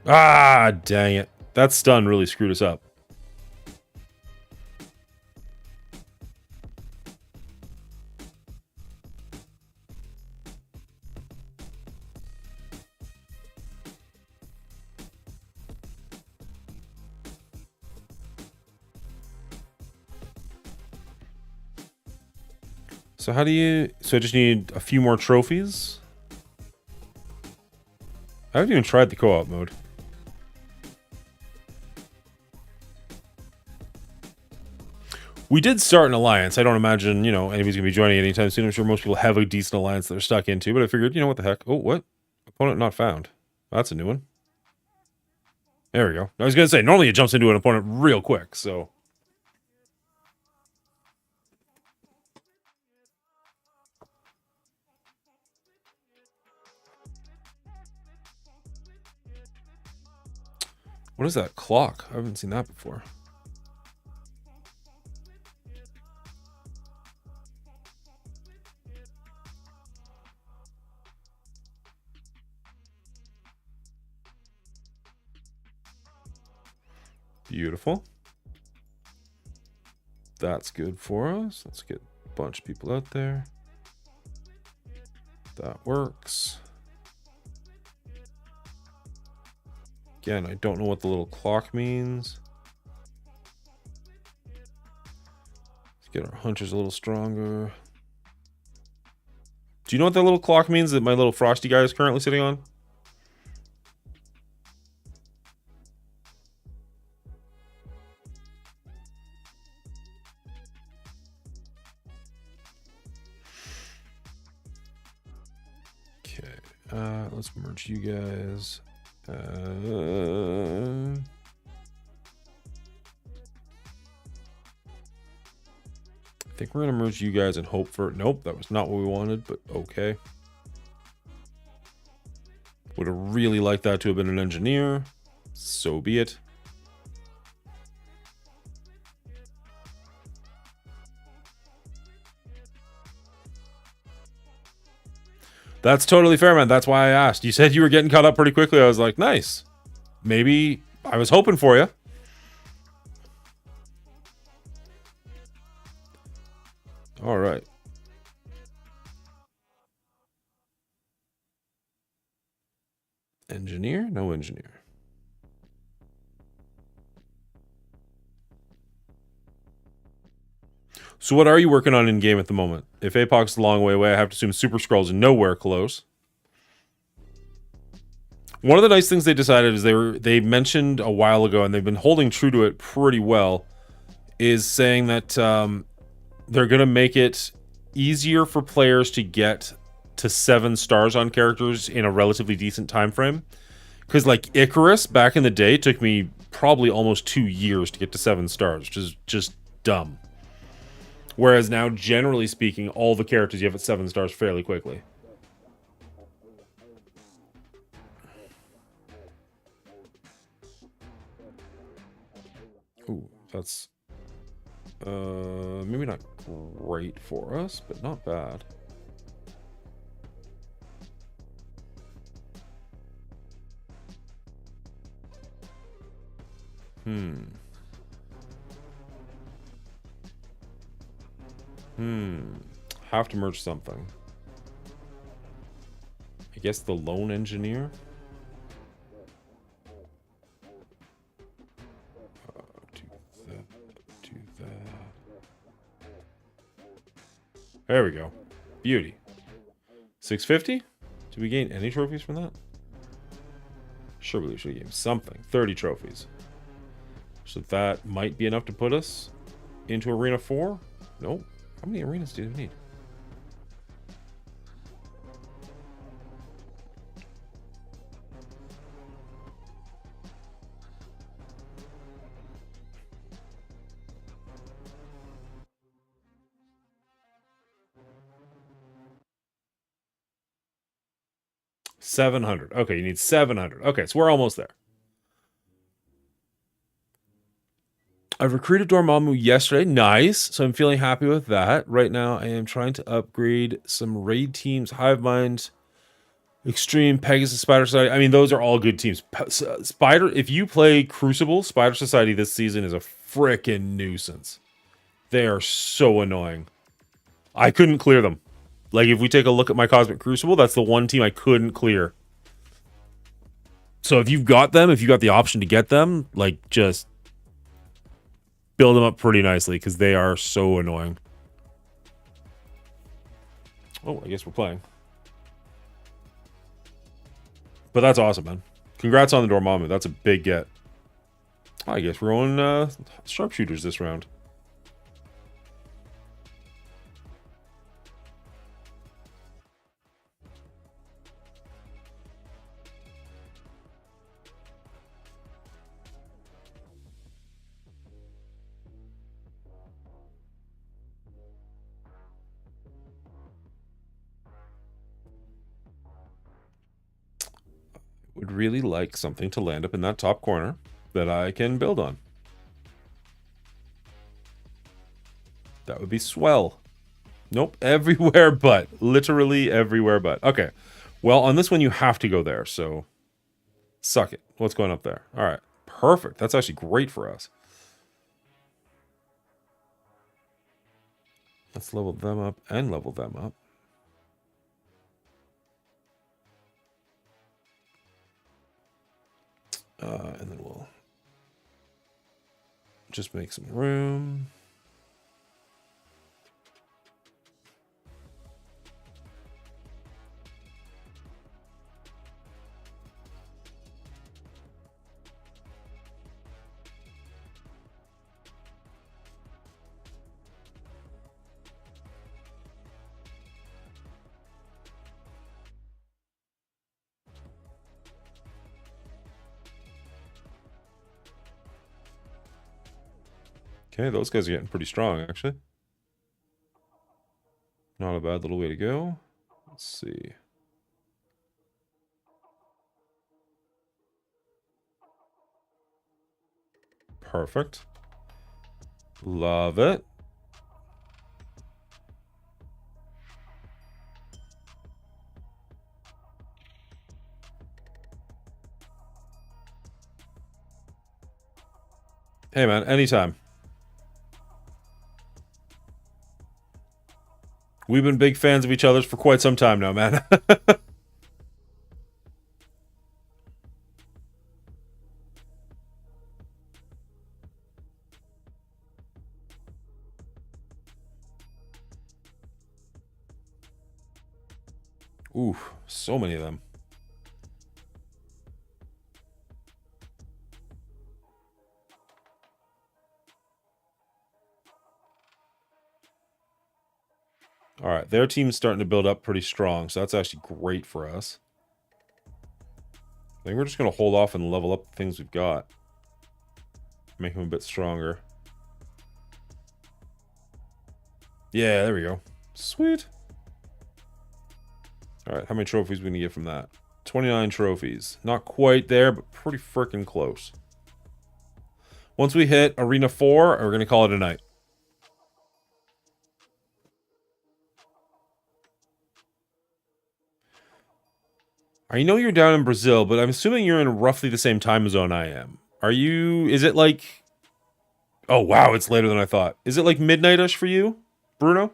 Ah, dang it. That stun really screwed us up. So how do you... So I just need a few more trophies? I haven't even tried the co-op mode. We did start an alliance. I don't imagine, you know, anybody's going to be joining anytime soon. I'm sure most people have a decent alliance that they're stuck into, but I figured, you know, what the heck? Oh, what? Opponent not found. That's a new one. There we go. I was going to say, normally it jumps into an opponent real quick, so... What is that clock? I haven't seen that before. Beautiful. That's good for us. Let's get a bunch of people out there. That works. Again, I don't know what the little clock means. Let's get our hunters a little stronger. Do you know what that little clock means that my little frosty guy is currently sitting on? Okay, let's merge you guys. I think we're gonna merge you guys and hope for... Nope, that was not what we wanted, but okay. Would have really liked that to have been an engineer. So be it. That's totally fair, man. That's why I asked. You said you were getting caught up pretty quickly. I was like, nice. Maybe I was hoping for you. All right. Engineer? No engineer. So what are you working on in game at the moment? If APOC's a long way away, I have to assume Super Scrolls are nowhere close. One of the nice things they decided is they mentioned a while ago, and they've been holding true to it pretty well, is saying that they're going to make it easier for players to get to 7 stars on characters in a relatively decent time frame. Because like Icarus back in the day took me probably almost 2 years to get to 7 stars, which is just dumb. Whereas now, generally speaking, all the characters you have at 7 stars fairly quickly. Ooh, that's maybe not great for us, but not bad. Have to merge something. I guess the lone engineer. Do that. There we go. Beauty. 650? Did we gain any trophies from that? Sure, we should gain something. 30 trophies. So that might be enough to put us into Arena 4? Nope. How many arenas do we need? 700. Okay, you need 700. Okay, so we're almost there. I've recruited Dormammu yesterday. Nice. So I'm feeling happy with that. Right now, I am trying to upgrade some raid teams. Hivemind, Extreme, Pegasus, Spider Society. I mean, those are all good teams. Spider, if you play Crucible, Spider Society this season is a frickin' nuisance. They are so annoying. I couldn't clear them. Like, if we take a look at my Cosmic Crucible, that's the one team I couldn't clear. So if you've got them, if you got the option to get them, like, just build them up pretty nicely, because they are so annoying. Oh, I guess we're playing. But that's awesome, man. Congrats on the Dormammu. That's a big get. I guess we're on sharpshooters this round. Would really like something to land up in that top corner that I can build on. That would be swell. Nope, everywhere but. Literally everywhere but. Okay. Well, on this one, you have to go there, so suck it. What's going up there? All right. Perfect. That's actually great for us. Let's level them up and level them up. And then we'll just make some room. Okay, those guys are getting pretty strong, actually. Not a bad little way to go. Let's see. Perfect. Love it. Hey, man, anytime. We've been big fans of each other's for quite some time now, man. Ooh, so many of them. All right, their team's starting to build up pretty strong, so that's actually great for us. I think we're just going to hold off and level up the things we've got. Make them a bit stronger. Yeah, there we go. Sweet. All right, how many trophies we can get from that? 29 trophies. Not quite there, but pretty freaking close. Once we hit Arena 4, we're going to call it a night. I know you're down in Brazil, but I'm assuming you're in roughly the same time zone I am. Are you... Is it like... Oh, wow, it's later than I thought. Is it like midnight-ish for you, Bruno?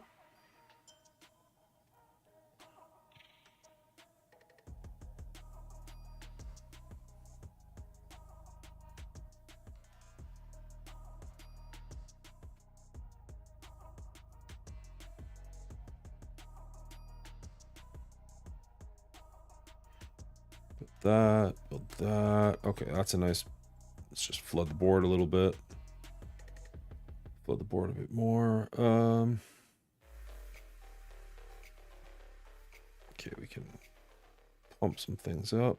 That, build that. Okay, that's a nice... Let's just flood the board a little bit. Flood the board a bit more. Okay, we can pump some things up.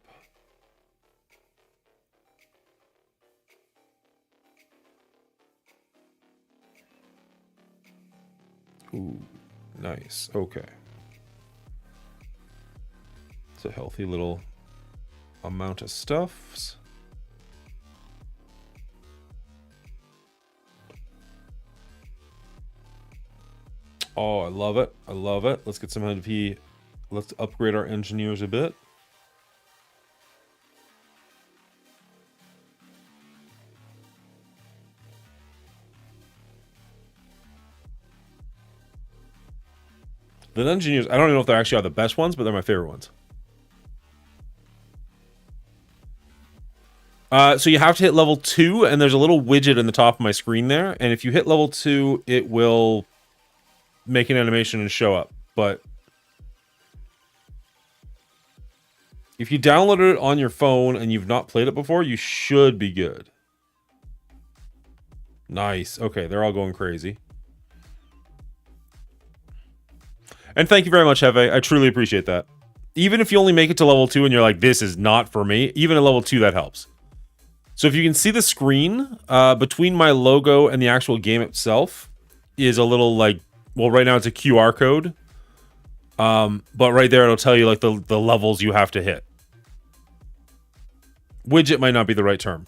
Ooh, nice. Okay. It's a healthy little amount of stuffs. Oh, I love it. I love it. Let's get some MP. Let's upgrade our engineers a bit. The engineers, I don't even know if they're actually the best ones, but they're my favorite ones. So you have to hit level 2, and there's a little widget in the top of my screen there. And if you hit level 2, it will make an animation and show up. But if you downloaded it on your phone and you've not played it before, you should be good. Nice. Okay, they're all going crazy. And thank you very much, Hefe. I truly appreciate that. Even if you only make it to level 2 and you're like, this is not for me, even at level 2, that helps. So if you can see the screen, between my logo and the actual game itself is a little, like, well, right now it's a QR code. But right there, it'll tell you, like, the levels you have to hit. Widget might not be the right term.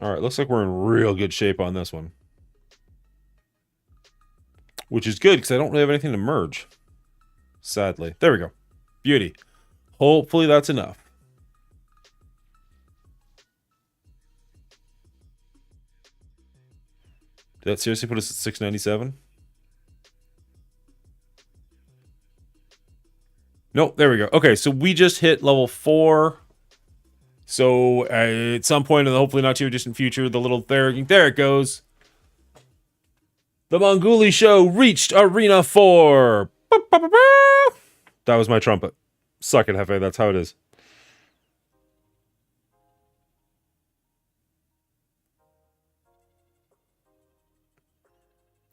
All right, looks like we're in real good shape on this one. Which is good, because I don't really have anything to merge. Sadly. There we go. Beauty. Hopefully that's enough. Did that seriously put us at 697? Nope, there we go. Okay, so we just hit level 4. So at some point in the hopefully not too distant future, the little there it goes. The Mongoli show reached Arena 4. That was my trumpet. Suck it, Hefe. That's how it is.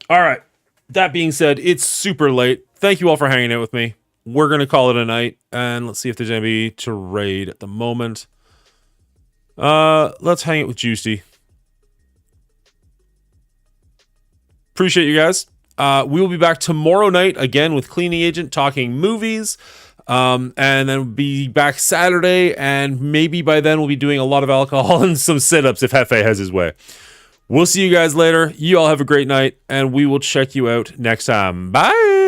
All right. That being said, it's super late. Thank you all for hanging out with me. We're going to call it a night. And let's see if there's anybody to raid at the moment. Let's hang it with Juicy. Appreciate you guys. We will be back tomorrow night again with Cleaning Agent talking movies. And then we'll be back Saturday, and maybe by then we'll be doing a lot of alcohol and some sit-ups if Hefe has his way. We'll see you guys later. You all have a great night, and we will check you out next time. Bye!